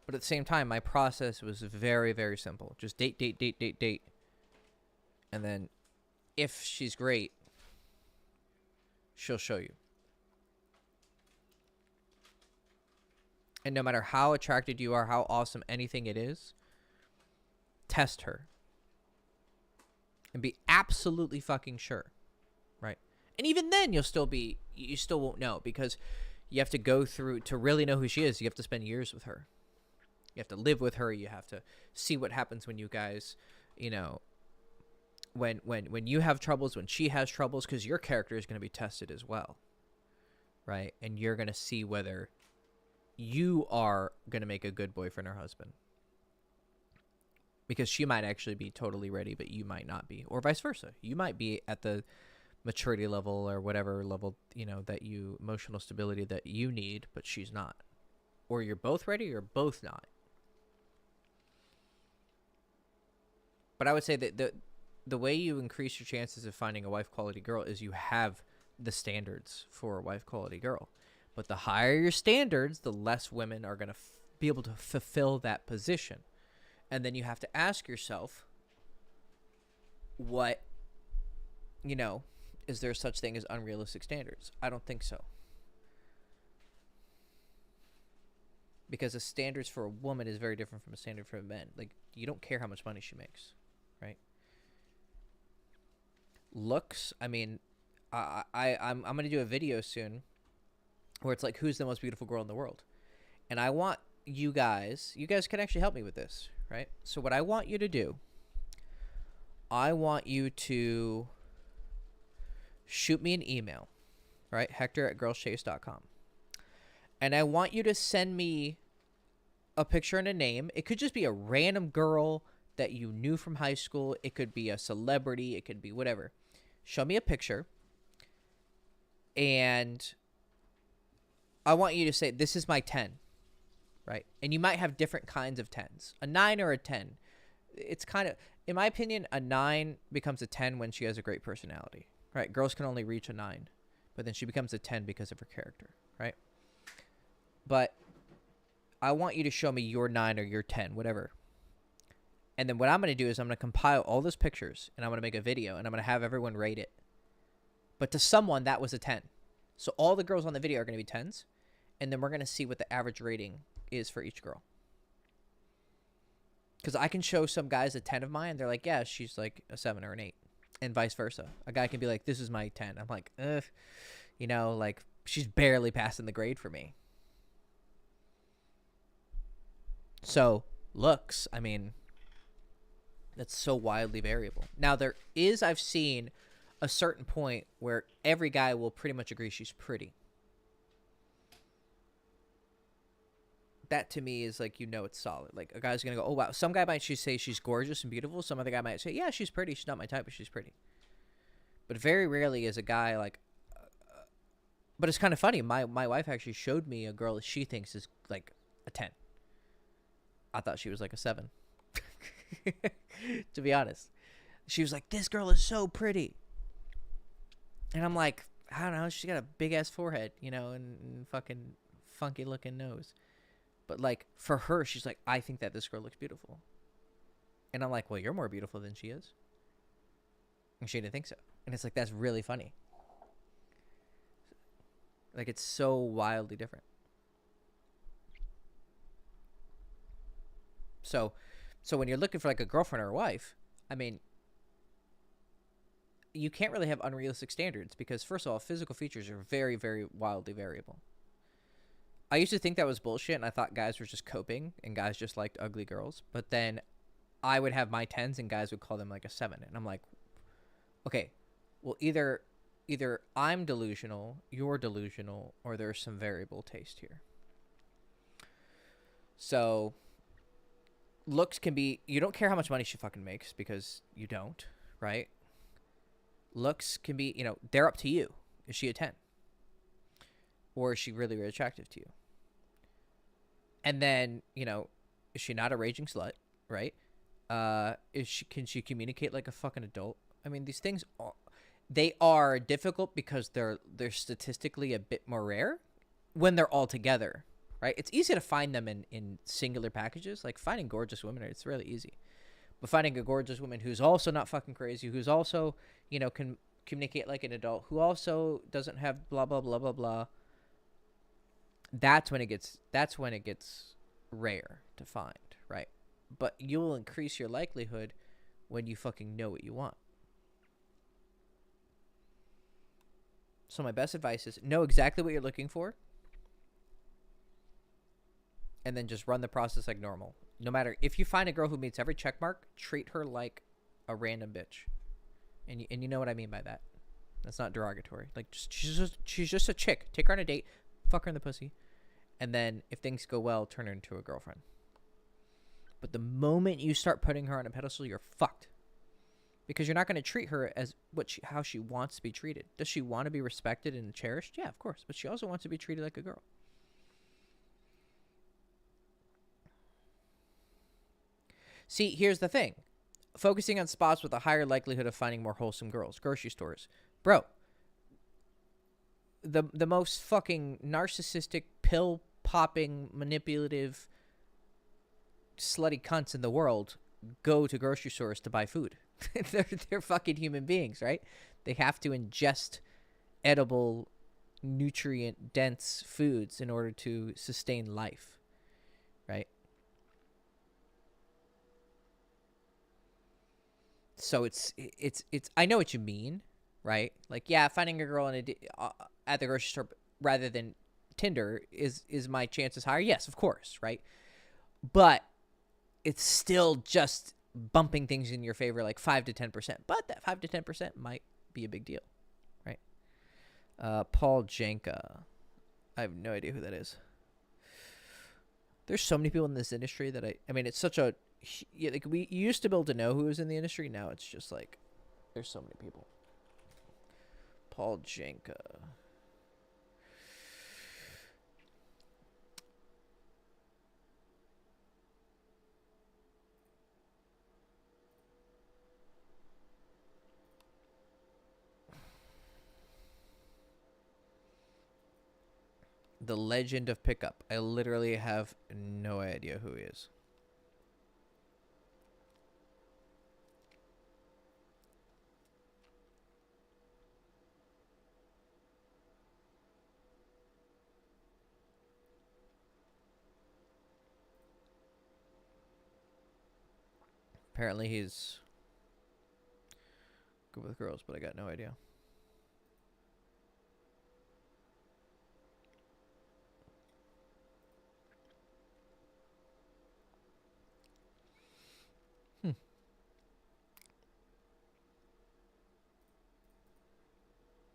But at the same time, my process was very, very simple. Just date. And then if she's great, she'll show you. And no matter how attracted you are, how awesome anything it is, test her. And be absolutely fucking sure. Right? And even then, you still won't know, because you have to go through, to really know who she is, you have to spend years with her. You have to live with her. You have to see what happens when you guys, you know, when you have troubles, when she has troubles, because your character is going to be tested as well. Right? And you're going to see whether you are going to make a good boyfriend or husband. Because she might actually be totally ready, but you might not be. Or vice versa. You might be at the maturity level or whatever level, you know, that you, emotional stability that you need, but she's not. Or you're both ready or both not. But I would say that the way you increase your chances of finding a wife quality girl is you have the standards for a wife quality girl. But the higher your standards, the less women are going to be able to fulfill that position. And then you have to ask yourself, what, you know, is there such thing as unrealistic standards? I don't think so. Because the standards for a woman is very different from a standard for a man. Like, you don't care how much money she makes, right? Looks, I mean, I'm going to do a video soon where it's like, who's the most beautiful girl in the world? And I want you guys can actually help me with this, right? So what I want you to do, I want you to shoot me an email, right? Hector@girlschase.com. And I want you to send me a picture and a name. It could just be a random girl that you knew from high school. It could be a celebrity. It could be whatever. Show me a picture. And I want you to say, this is my 10, right? And you might have different kinds of 10s. A 9 or a 10. It's kind of, in my opinion, a 9 becomes a 10 when she has a great personality, right? Girls can only reach a 9, but then she becomes a 10 because of her character, right? But I want you to show me your 9 or your 10, whatever. And then what I'm going to do is I'm going to compile all those pictures, and I'm going to make a video, and I'm going to have everyone rate it. But to someone, that was a 10. So all the girls on the video are going to be 10s, and then we're going to see what the average rating is for each girl. Because I can show some guys a 10 of mine, they're like, yeah, she's like a 7 or an 8, and vice versa. A guy can be like, this is my 10. I'm like, ugh, you know, like, she's barely passing the grade for me. So, looks, I mean, that's so wildly variable. Now, there is, I've seen a certain point where every guy will pretty much agree she's pretty. That to me is like, you know, it's solid. Like, a guy's gonna go, oh wow. Some guy might just say she's gorgeous and beautiful. Some other guy might say, yeah, she's pretty. She's not my type, but she's pretty. But very rarely is a guy like, but it's kind of funny. My wife actually showed me a girl that she thinks is like a 10. I thought she was like a 7. To be honest. She was like, this girl is so pretty. And I'm like, I don't know. She's got a big ass forehead, you know, and fucking funky looking nose. But like, for her, she's like, I think that this girl looks beautiful. And I'm like, well, you're more beautiful than she is. And she didn't think so. And it's like, that's really funny. Like, it's so wildly different. So when you're looking for like a girlfriend or a wife, I mean, you can't really have unrealistic standards because, first of all, physical features are very, very wildly variable. I used to think that was bullshit, and I thought guys were just coping and guys just liked ugly girls. But then I would have my 10s and guys would call them like a 7. And I'm like, okay, well, either I'm delusional, you're delusional, or there's some variable taste here. So looks can be, you don't care how much money she fucking makes because you don't, right? Looks can be, you know, they're up to you. Is she a 10? Or is she really, really attractive to you? And then, you know, is she not a raging slut, right? Can she communicate like a fucking adult? I mean, these things they are difficult because they're statistically a bit more rare when they're all together, right? It's easy to find them in singular packages. Like finding gorgeous women, it's really easy. But finding a gorgeous woman who's also not fucking crazy, who's also, you know, can communicate like an adult, who also doesn't have blah blah blah blah blah. That's when it gets rare to find, right? But you'll increase your likelihood when you fucking know what you want. So my best advice is know exactly what you're looking for, and then just run the process like normal. No matter if you find a girl who meets every check mark, treat her like a random bitch. And you know what I mean by that. That's not derogatory. Like she's just a chick. Take her on a date, fuck her in the pussy, and then if things go well, turn her into a girlfriend. But the moment you start putting her on a pedestal, you're fucked. Because you're not going to treat her as how she wants to be treated. Does she want to be respected and cherished? Yeah, of course. But she also wants to be treated like a girl. See, here's the thing. Focusing on spots with a higher likelihood of finding more wholesome girls. Grocery stores. Bro. The most fucking narcissistic, pill-popping, manipulative, slutty cunts in the world go to grocery stores to buy food. They're fucking human beings, right? They have to ingest edible, nutrient-dense foods in order to sustain life, right? So it's I know what you mean, right? Like, yeah, finding a girl at the grocery store rather than Tinder, is my chances higher? Yes, of course, right? But it's still just bumping things in your favor like 5 to 10%. But that 5 to 10% might be a big deal, right? Paul Janka. I have no idea who that is. There's so many people in this industry that I mean, it's such a, like, we used to be able to know who was in the industry. Now it's just like, there's so many people. Paul Janka. The Legend of Pickup. I literally have no idea who he is. Apparently he's good with girls, but I got no idea.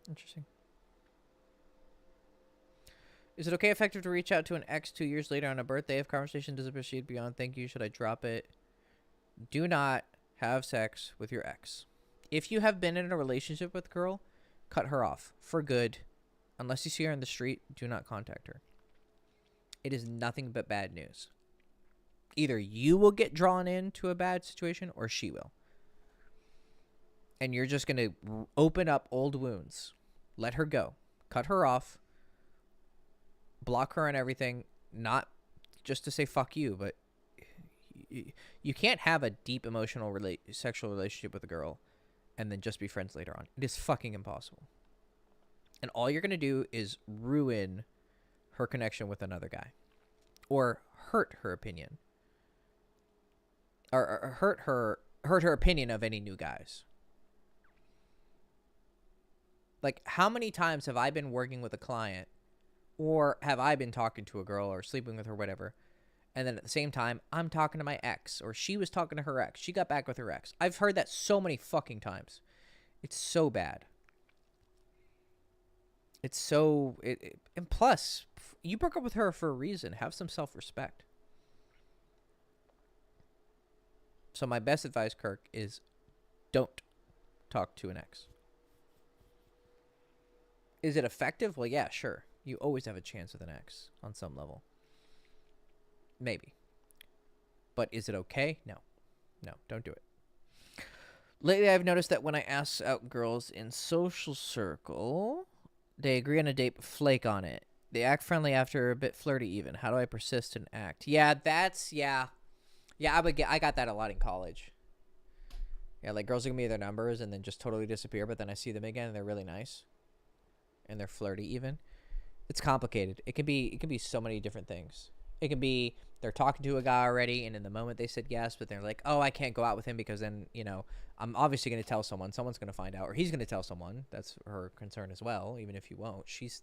Interesting. Is it okay, effective, to reach out to an ex 2 years later on a birthday? If conversation doesn't proceed beyond thank you, should I drop it? Do not have sex with your ex. If you have been in a relationship with a girl, cut her off for good. Unless you see her in the street, do not contact her. It is nothing but bad news. Either you will get drawn into a bad situation or she will. And you're just going to open up old wounds. Let her go. Cut her off. Block her and everything. Not just to say fuck you, but you can't have a deep emotional sexual relationship with a girl and then just be friends later on. It is fucking impossible. And all you're going to do is ruin her connection with another guy. Or hurt her opinion. Or hurt her opinion of any new guys. Like, how many times have I been working with a client, or have I been talking to a girl or sleeping with her, whatever, and then at the same time, I'm talking to my ex, or she was talking to her ex. She got back with her ex. I've heard that so many fucking times. It's so bad. It's so... and plus, you broke up with her for a reason. Have some self-respect. So my best advice, Kirk, is don't talk to an ex. Is it effective? Well, yeah, sure. You always have a chance with an ex on some level. Maybe. But is it okay? No. No, don't do it. Lately, I've noticed that when I ask out girls in social circle, they agree on a date but flake on it. They act friendly after, a bit flirty even. How do I persist and act? Yeah, that's... Yeah. Yeah, I got that a lot in college. Yeah, like girls give me their numbers and then just totally disappear, but then I see them again and they're really nice. And they're flirty even. It's complicated. It can be so many different things. It can be they're talking to a guy already, and in the moment they said yes, but they're like, oh, I can't go out with him because then, you know, I'm obviously going to tell someone. Someone's going to find out, or he's going to tell someone. That's her concern as well, even if you won't. She's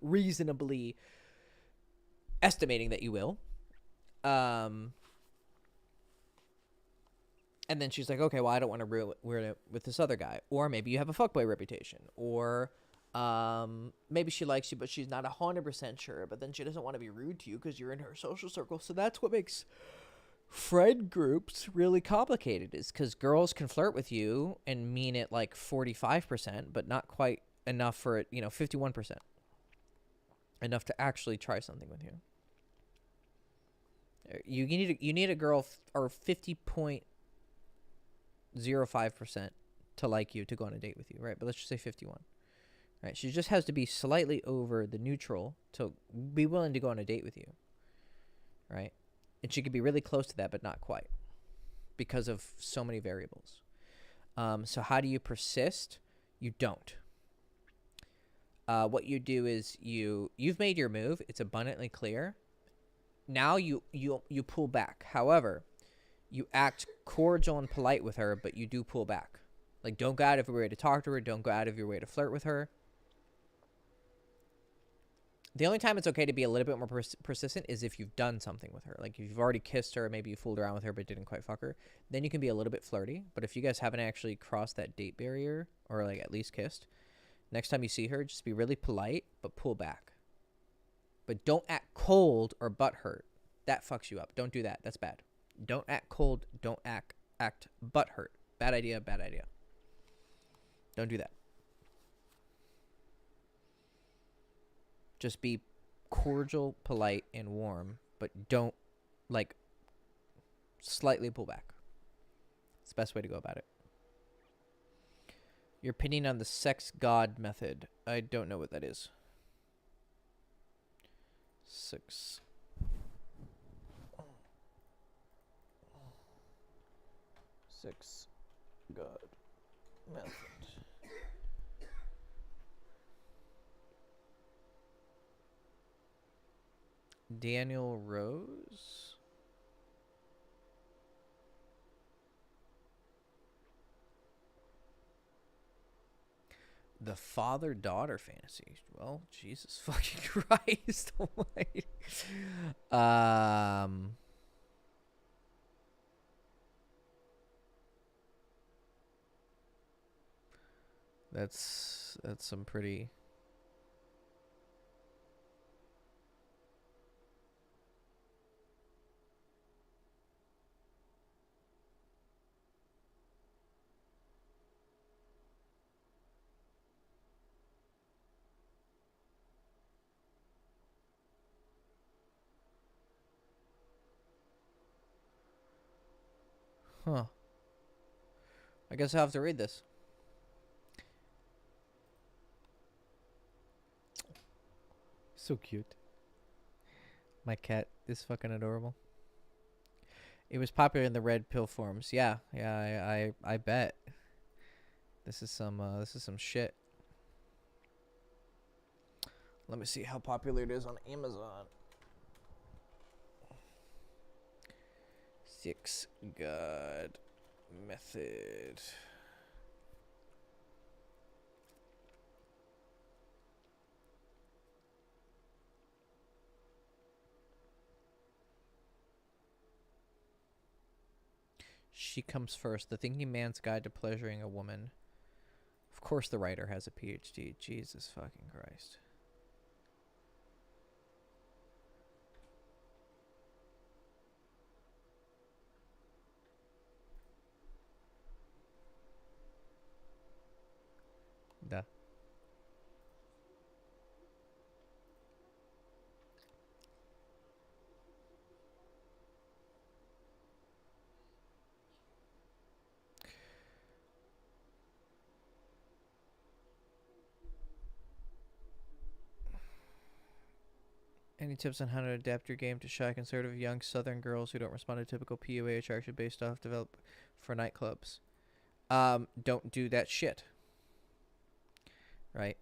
reasonably estimating that you will. And then she's like, okay, well, I don't want to ruin it with this other guy. Or maybe you have a fuckboy reputation. Or maybe she likes you, but she's not 100% sure. But then she doesn't want to be rude to you because you're in her social circle. So that's what makes friend groups really complicated, is because girls can flirt with you and mean it like 45%, but not quite enough for it, 51%. Enough to actually try something with you. You need a girl or 50.05% to like you to go on a date with you, right? But let's just say 51. Right? She just has to be slightly over the neutral to be willing to go on a date with you, right? And she could be really close to that, but not quite, because of so many variables. So how do you persist? You don't. What you do is you've made your move. It's abundantly clear. Now you pull back. However, you act cordial and polite with her, but you do pull back. Like, don't go out of your way to talk to her. Don't go out of your way to flirt with her. The only time it's okay to be a little bit more persistent is if you've done something with her. Like, if you've already kissed her, maybe you fooled around with her but didn't quite fuck her, then you can be a little bit flirty. But if you guys haven't actually crossed that date barrier, or, like, at least kissed, next time you see her, just be really polite, but pull back. But don't act cold or butthurt. That fucks you up. Don't do that. That's bad. Don't act cold. Don't act butthurt. Bad idea, bad idea. Don't do that. Just be cordial, polite, and warm, but don't, like, slightly pull back. It's the best way to go about it. Your opinion on the sex god method. I don't know what that is. Sex god method. Daniel Rose. The father-daughter fantasy. Well, Jesus fucking Christ almighty. That's some pretty... Huh. I guess I'll have to read this. So cute. My cat is fucking adorable. It was popular in the red pill forums. Yeah, I bet. This is some shit. Let me see how popular it is on Amazon. Sex god method. She Comes First. The Thinking Man's Guide to Pleasuring a Woman. Of course the writer has a PhD. Jesus fucking Christ. Duh. Any tips on how to adapt your game to shy, conservative, young Southern girls who don't respond to typical PUA attraction based off develop for nightclubs? Don't do that shit. Right?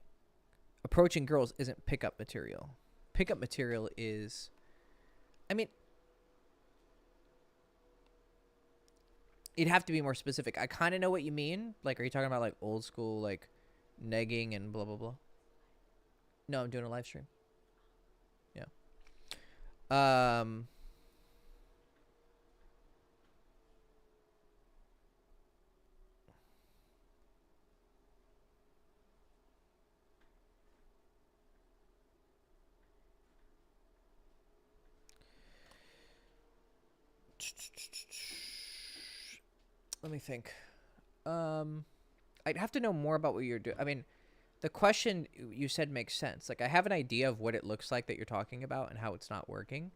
Approaching girls isn't pickup material. Pickup material is... I mean... You'd have to be more specific. I kind of know what you mean. Like, are you talking about, like, old school, like, negging and blah, blah, blah? No, I'm doing a live stream. Yeah. Let me think. I'd have to know more about what you're doing. I mean, the question you said makes sense. Like, I have an idea of what it looks like that you're talking about and how it's not working.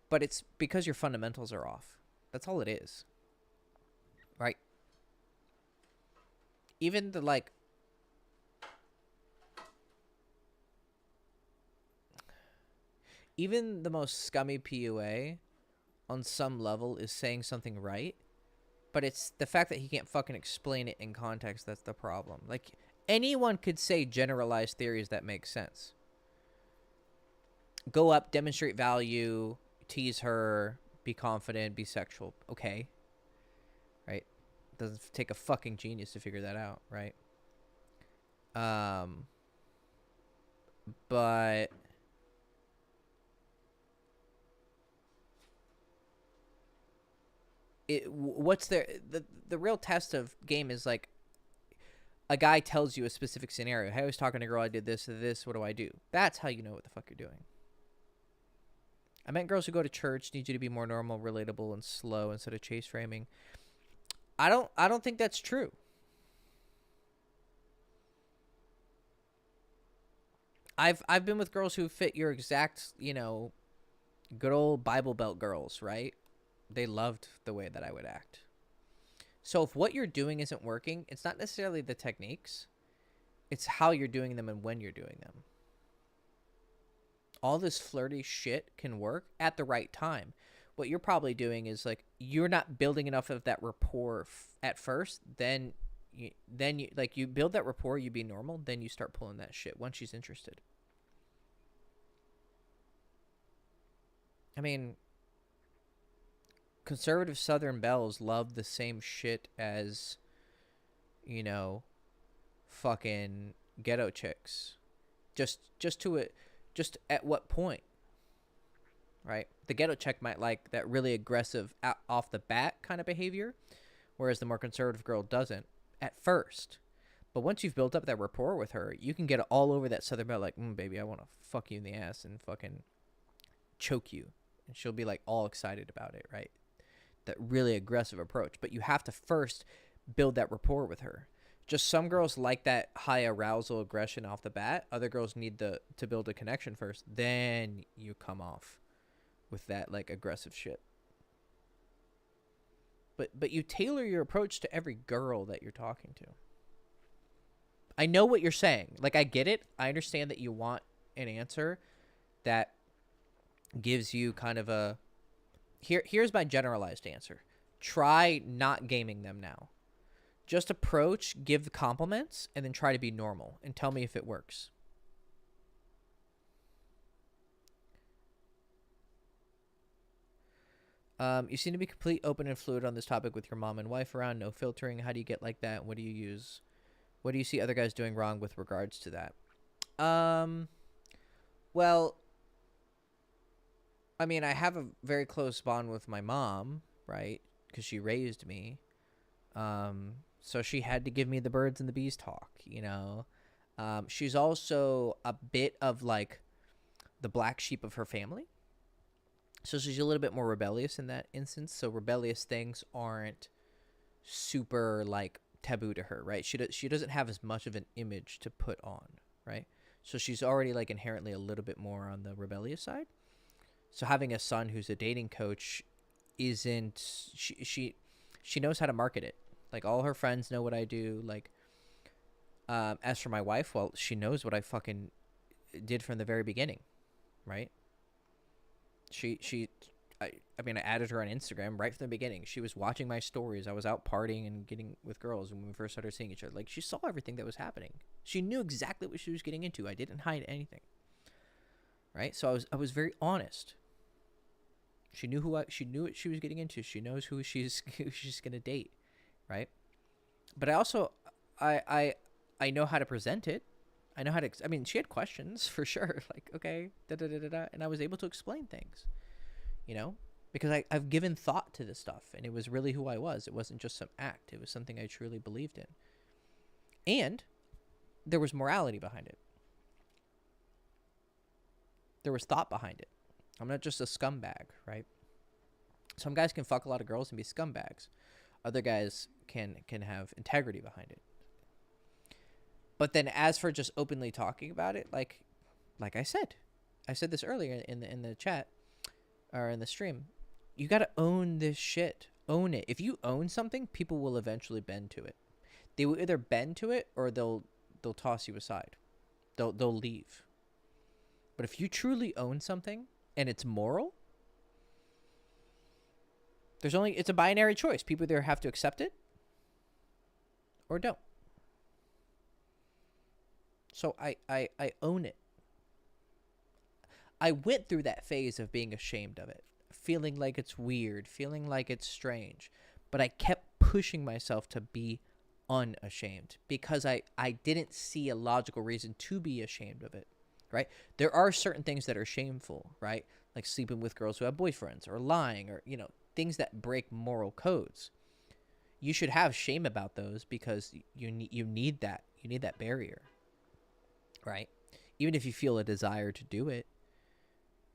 But it's because your fundamentals are off. That's all it is. Right? Even the, like... Even the most scummy PUA, on some level, is saying something right. But it's the fact that he can't fucking explain it in context that's the problem. Like, anyone could say generalized theories that make sense. Go up, demonstrate value, tease her, be confident, be sexual. Okay. Right? Doesn't take a fucking genius to figure that out, right? But what's the real test of game is like a guy tells you a specific scenario. Hey, I was talking to a girl, I did this, what do I do? That's how you know what the fuck you're doing. I meant girls who go to church need you to be more normal, relatable, and slow instead of chase framing. I don't think that's true. I've been with girls who fit your exact, good old Bible Belt girls, right? They loved the way that I would act. So if what you're doing isn't working, it's not necessarily the techniques. It's how you're doing them and when you're doing them. All this flirty shit can work at the right time. What you're probably doing is like you're not building enough of that rapport at first. Then you you build that rapport, you be normal, then you start pulling that shit once she's interested. I mean, conservative Southern belles love the same shit as, fucking ghetto chicks. Just at what point, right? The ghetto chick might like that really aggressive off the bat kind of behavior, whereas the more conservative girl doesn't at first. But once you've built up that rapport with her, you can get all over that Southern belle like, baby, I want to fuck you in the ass and fucking choke you. And she'll be like all excited about it, right? That really aggressive approach. But you have to first build that rapport with her. Just some girls like that high arousal aggression off the bat. Other girls need to build a connection first. Then you come off with that like aggressive shit. But you tailor your approach to every girl that you're talking to. I know what you're saying. Like, I get it. I understand that you want an answer that gives you kind of a... Here's my generalized answer. Try not gaming them now. Just approach, give compliments, and then try to be normal. And tell me if it works. You seem to be completely open and fluid on this topic with your mom and wife around. No filtering. How do you get like that? What do you use? What do you see other guys doing wrong with regards to that? Well, I mean, I have a very close bond with my mom, right? Because she raised me. So she had to give me the birds and the bees talk, She's also a bit of like the black sheep of her family. So she's a little bit more rebellious in that instance. So rebellious things aren't super like taboo to her, right? She doesn't have as much of an image to put on, right? So she's already like inherently a little bit more on the rebellious side. So having a son who's a dating coach isn't she knows how to market it. Like all her friends know what I do. Like as for my wife, well, she knows what I fucking did from the very beginning, right? I added her on Instagram right from the beginning. She was watching my stories. I was out partying and getting with girls when we first started seeing each other. Like, she saw everything that was happening. She knew exactly what she was getting into. I didn't hide anything. Right? So I was very honest. She knew she knew what she was getting into. She knows who she's going to date, right? But I also I know how to present it. I know how to she had questions for sure. Like, okay, and I was able to explain things. Because I've given thought to this stuff, and it was really who I was. It wasn't just some act. It was something I truly believed in. And there was morality behind it. There was thought behind it. I'm not just a scumbag, right? Some guys can fuck a lot of girls and be scumbags. Other guys can have integrity behind it. But then as for just openly talking about it, like I said this earlier in the chat, or in the stream, you got to own this shit. Own it. If you own something, people will eventually bend to it. They will either bend to it or they'll toss you aside. They'll leave. But if you truly own something and it's moral, it's a binary choice. People either have to accept it or don't. So I own it. I went through that phase of being ashamed of it, feeling like it's weird, feeling like it's strange, but I kept pushing myself to be unashamed because I didn't see a logical reason to be ashamed of it. right? There are certain things that are shameful, right? Like sleeping with girls who have boyfriends, or lying, or, you know, things that break moral codes. You should have shame about those because you need that. You need that barrier, right? Even if you feel a desire to do it,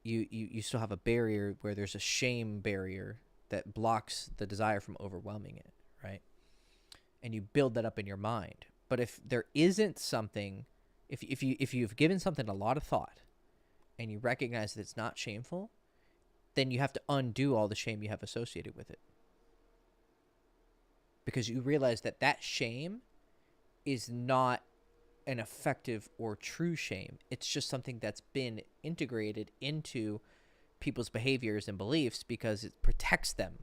you still have a barrier where there's a shame barrier that blocks the desire from overwhelming it, right? And you build that up in your mind. But if there isn't something, if you've given something a lot of thought and you recognize that it's not shameful, then you have to undo all the shame you have associated with it. Because you realize that that shame is not an effective or true shame. It's just something that's been integrated into people's behaviors and beliefs because it protects them.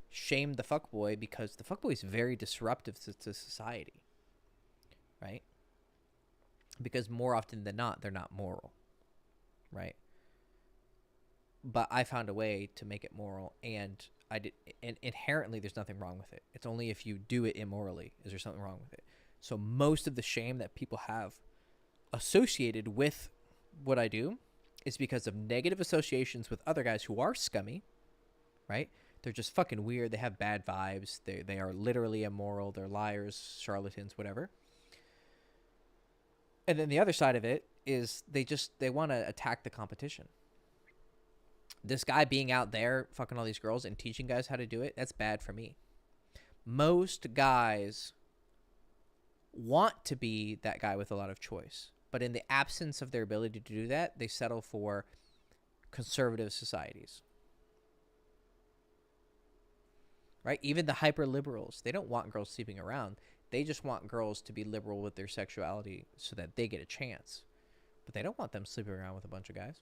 Shame the fuckboy because the fuckboy is very disruptive to society, right? Because more often than not, they're not moral, right? But I found a way to make it moral, and I did. And inherently, there's nothing wrong with it. It's only if you do it immorally is there something wrong with it. So most of the shame that people have associated with what I do is because of negative associations with other guys who are scummy, right? They're just fucking weird. They have bad vibes. They are literally immoral. They're liars, charlatans, whatever. And then the other side of it is they want to attack the competition. This guy being out there fucking all these girls and teaching guys how to do it, that's bad for me. Most guys want to be that guy with a lot of choice, but in the absence of their ability to do that, they settle for conservative societies. Right? Even the hyper liberals, they don't want girls sleeping around. They just want girls to be liberal with their sexuality so that they get a chance. But they don't want them sleeping around with a bunch of guys.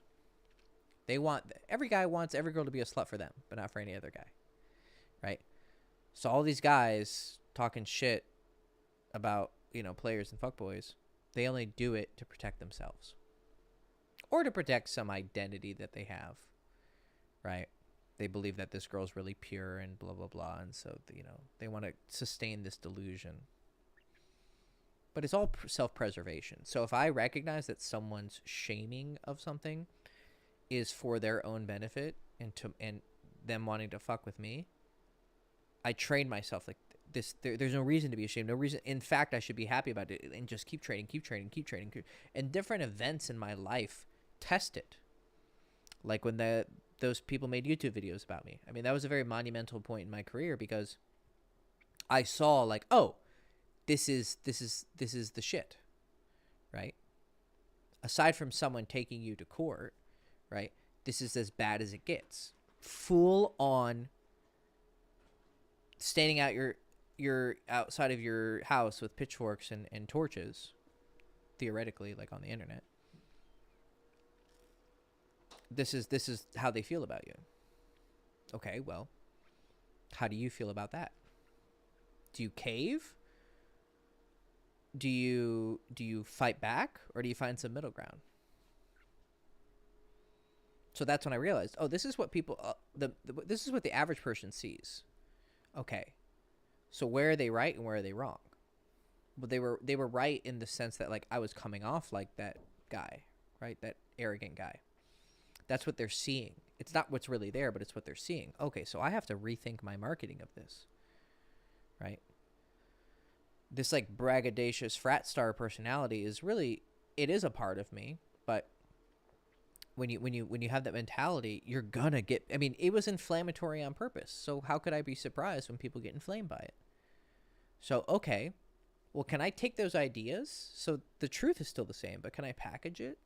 Every guy wants every girl to be a slut for them, but not for any other guy. Right? So all these guys talking shit about, you know, players and fuckboys, they only do it to protect themselves. Or to protect some identity that they have. Right? They believe that this girl's really pure and blah, blah, blah. And so, you know, they want to sustain this delusion. But it's all self-preservation. So if I recognize that someone's shaming of something is for their own benefit and them wanting to fuck with me, I train myself like this. There's no reason to be ashamed. No reason. In fact, I should be happy about it and just keep training. And different events in my life test it. Like when those people made YouTube videos about me. I mean, that was a very monumental point in my career because I saw like, oh, this is the shit, right? Aside from someone taking you to court, right? This is as bad as it gets. Full on standing out your outside of your house with pitchforks and torches, theoretically, like on the internet. This is how they feel about you. Okay, well, how do you feel about that? Do you cave? Do you fight back, or do you find some middle ground? So that's when I realized, oh, this is what people this is what the average person sees. Okay. So where are they right and where are they wrong? Well, they were right in the sense that like I was coming off like that guy, right? That arrogant guy. That's what they're seeing. It's not what's really there, but it's what they're seeing. Okay, so I have to rethink my marketing of this, right? This like braggadocious frat star personality is really, it is a part of me, but when you have that mentality, you're gonna get, I mean, it was inflammatory on purpose. So how could I be surprised when people get inflamed by it? So, okay, well, can I take those ideas? So the truth is still the same, but can I package it?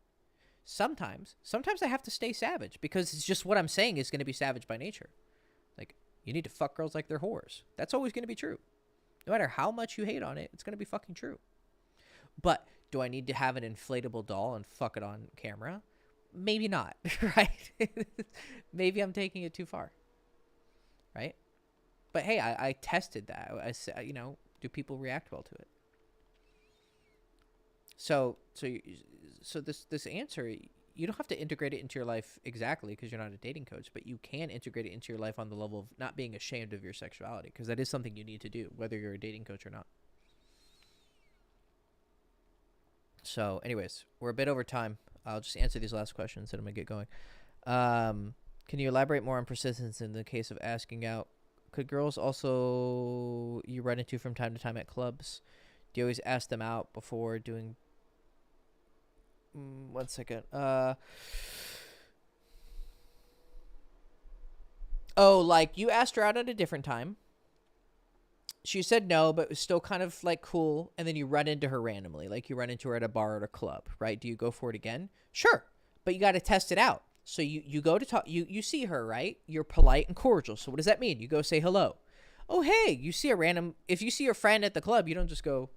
Sometimes I have to stay savage because it's just what I'm saying is going to be savage by nature. Like, you need to fuck girls like they're whores. That's always going to be true. No matter how much you hate on it, it's going to be fucking true. But do I need to have an inflatable doll and fuck it on camera? Maybe not, right? Maybe I'm taking it too far, right? But hey, I tested that. I said, you know, do people react well to it? So this answer, you don't have to integrate it into your life exactly because you're not a dating coach, but you can integrate it into your life on the level of not being ashamed of your sexuality, because that is something you need to do, whether you're a dating coach or not. So anyways, we're a bit over time. I'll just answer these last questions and I'm gonna get going. Can you elaborate more on persistence in the case of asking out? Could girls also you run into from time to time at clubs? Do you always ask them out before doing? 1 second. Oh, like you asked her out at a different time. She said no, but it was still kind of like cool. And then you run into her randomly, like you run into her at a bar or at a club, right? Do you go for it again? Sure, but you got to test it out. So you go to talk. You see her, right? You're polite and cordial. So what does that mean? You go say hello. Oh hey, you see a random. If you see your friend at the club, you don't just go,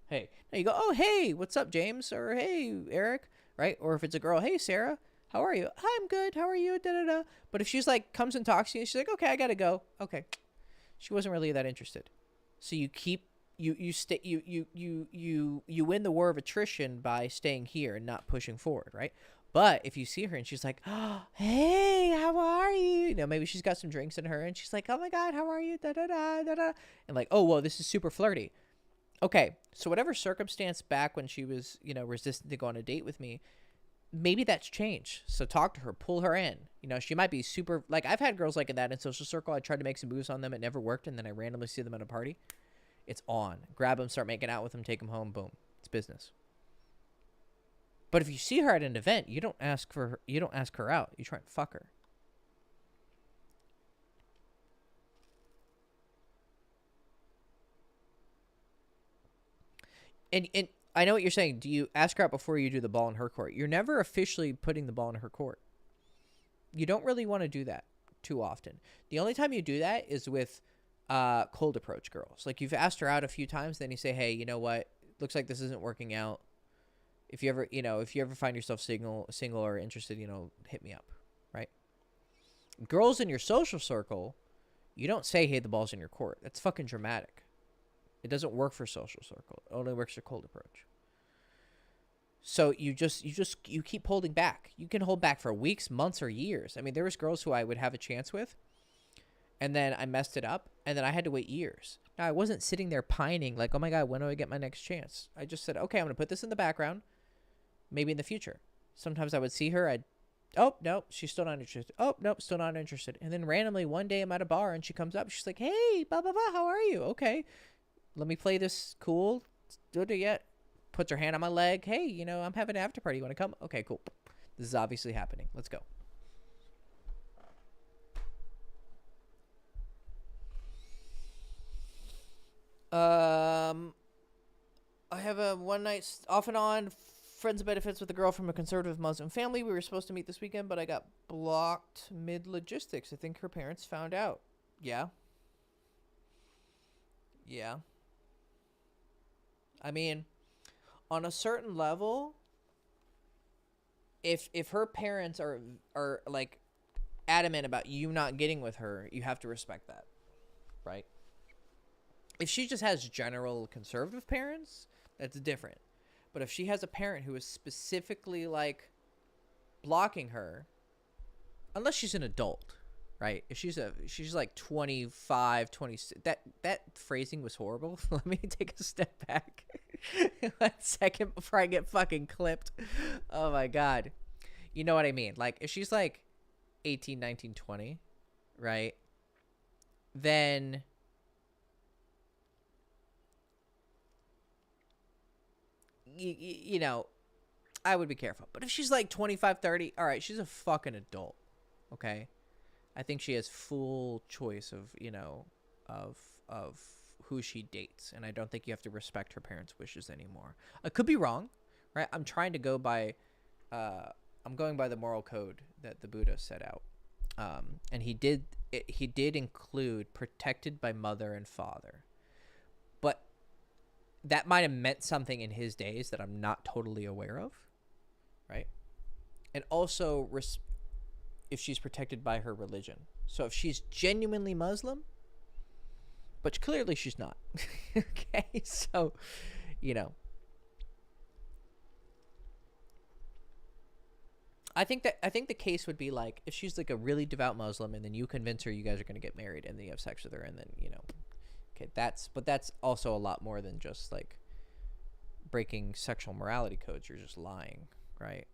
hey. No, you go, oh hey, what's up, James? Or hey, Eric, right? Or if it's a girl, hey, Sarah, how are you? Hi, I'm good. How are you? Da da da. But if she's like comes and talks to you, she's like, okay, I gotta go. Okay, she wasn't really that interested. So you keep you win the war of attrition by staying here and not pushing forward, right? But if you see her and she's like, oh, hey, how are you? You know, maybe she's got some drinks in her and she's like, oh my God, how are you? Da da da da da. And like, oh, whoa, this is super flirty. Okay, so whatever circumstance back when she was, you know, resistant to go on a date with me, maybe that's changed. So talk to her, pull her in. You know, she might be super, like I've had girls like that in social circle. I tried to make some moves on them. It never worked. And then I randomly see them at a party. It's on. Grab them, start making out with them, take them home. Boom. It's business. But if you see her at an event, you don't ask her out. You try and fuck her. And I know what you're saying. Do you ask her out before you do the ball in her court? You're never officially putting the ball in her court. You don't really want to do that too often. The only time you do that is with cold approach girls. Like you've asked her out a few times, then you say, hey, you know what? Looks like this isn't working out. If you ever find yourself single or interested, you know, hit me up, right? Girls in your social circle, you don't say, hey, the ball's in your court. That's fucking dramatic. It doesn't work for social circle. It only works for cold approach. So you keep holding back. You can hold back for weeks, months, or years. I mean, there was girls who I would have a chance with, and then I messed it up, and then I had to wait years. Now, I wasn't sitting there pining like, oh my God, when do I get my next chance? I just said, okay, I'm going to put this in the background. Maybe in the future. Sometimes I would see her. Oh, no, she's still not interested. Oh, no, still not interested. And then randomly one day I'm at a bar and she comes up. She's like, hey, blah, blah, blah. How are you? Okay. Let me play this cool. Do it yet. Puts her hand on my leg. Hey, you know, I'm having an after party. You want to come? Okay, cool. This is obviously happening. Let's go. I have a one night off and on friends and benefits with a girl from a conservative Muslim family. We were supposed to meet this weekend, but I got blocked mid logistics. I think her parents found out. Yeah. Yeah. I mean, on a certain level, if her parents are like adamant about you not getting with her, you have to respect that, right? If she just has general conservative parents, that's different. But if she has a parent who is specifically like blocking her, unless she's an adult, right? If she's like 25, 26, that phrasing was horrible. Let me take a step back. 1 second before I get fucking clipped. Oh my God. You know what I mean? Like if she's like 18, 19, 20, right? Then you know, I would be careful. But if she's like 25, 30, all right, she's a fucking adult. Okay? I think she has full choice of, you know, of who she dates. And I don't think you have to respect her parents' wishes anymore. I could be wrong, right? I'm trying to go by, I'm going by the moral code that the Buddha set out. And he did include protected by mother and father. But that might have meant something in his days that I'm not totally aware of, right? And also if she's protected by her religion. So if she's genuinely Muslim, but clearly she's not. Okay, so, you know. I think the case would be like if she's like a really devout Muslim and then you convince her you guys are going to get married and then you have sex with her and then, you know. Okay, that's also a lot more than just like breaking sexual morality codes. You're just lying, right?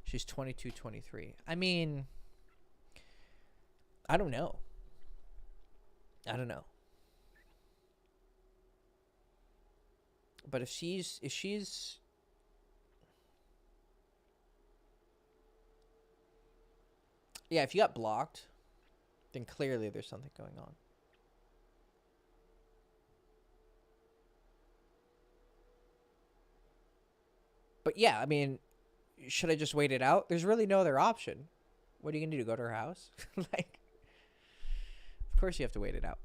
She's 22, 23. I mean, I don't know. I don't know. But if she's yeah, if you got blocked, then clearly there's something going on. But yeah, I mean, should I just wait it out? There's really no other option. What are you gonna do? Go to her house? Like, of course you have to wait it out.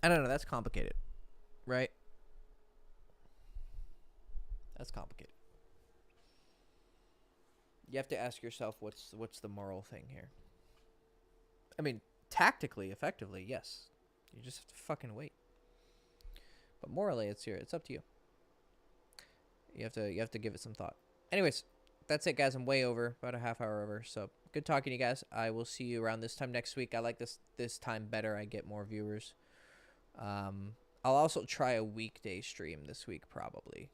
I don't know. That's complicated, right? That's complicated. You have to ask yourself what's the moral thing here. I mean, tactically, effectively, yes. You just have to fucking wait. But morally, it's up to you. You have to give it some thought. Anyways, that's it, guys. I'm way over, about a half hour over. So good talking to you guys. I will see you around this time next week. I like this time better. I get more viewers. I'll also try a weekday stream this week, probably.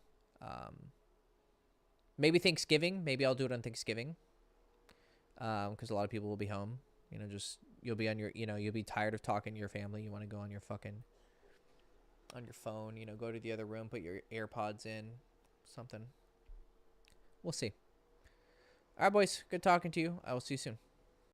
Maybe Thanksgiving. Maybe I'll do it on Thanksgiving. Because a lot of people will be home. You know, just you'll be on your, you'll be tired of talking to your family. You want to go on your phone. You know, go to the other room, put your AirPods in, something. We'll see. All right, boys. Good talking to you. I will see you soon.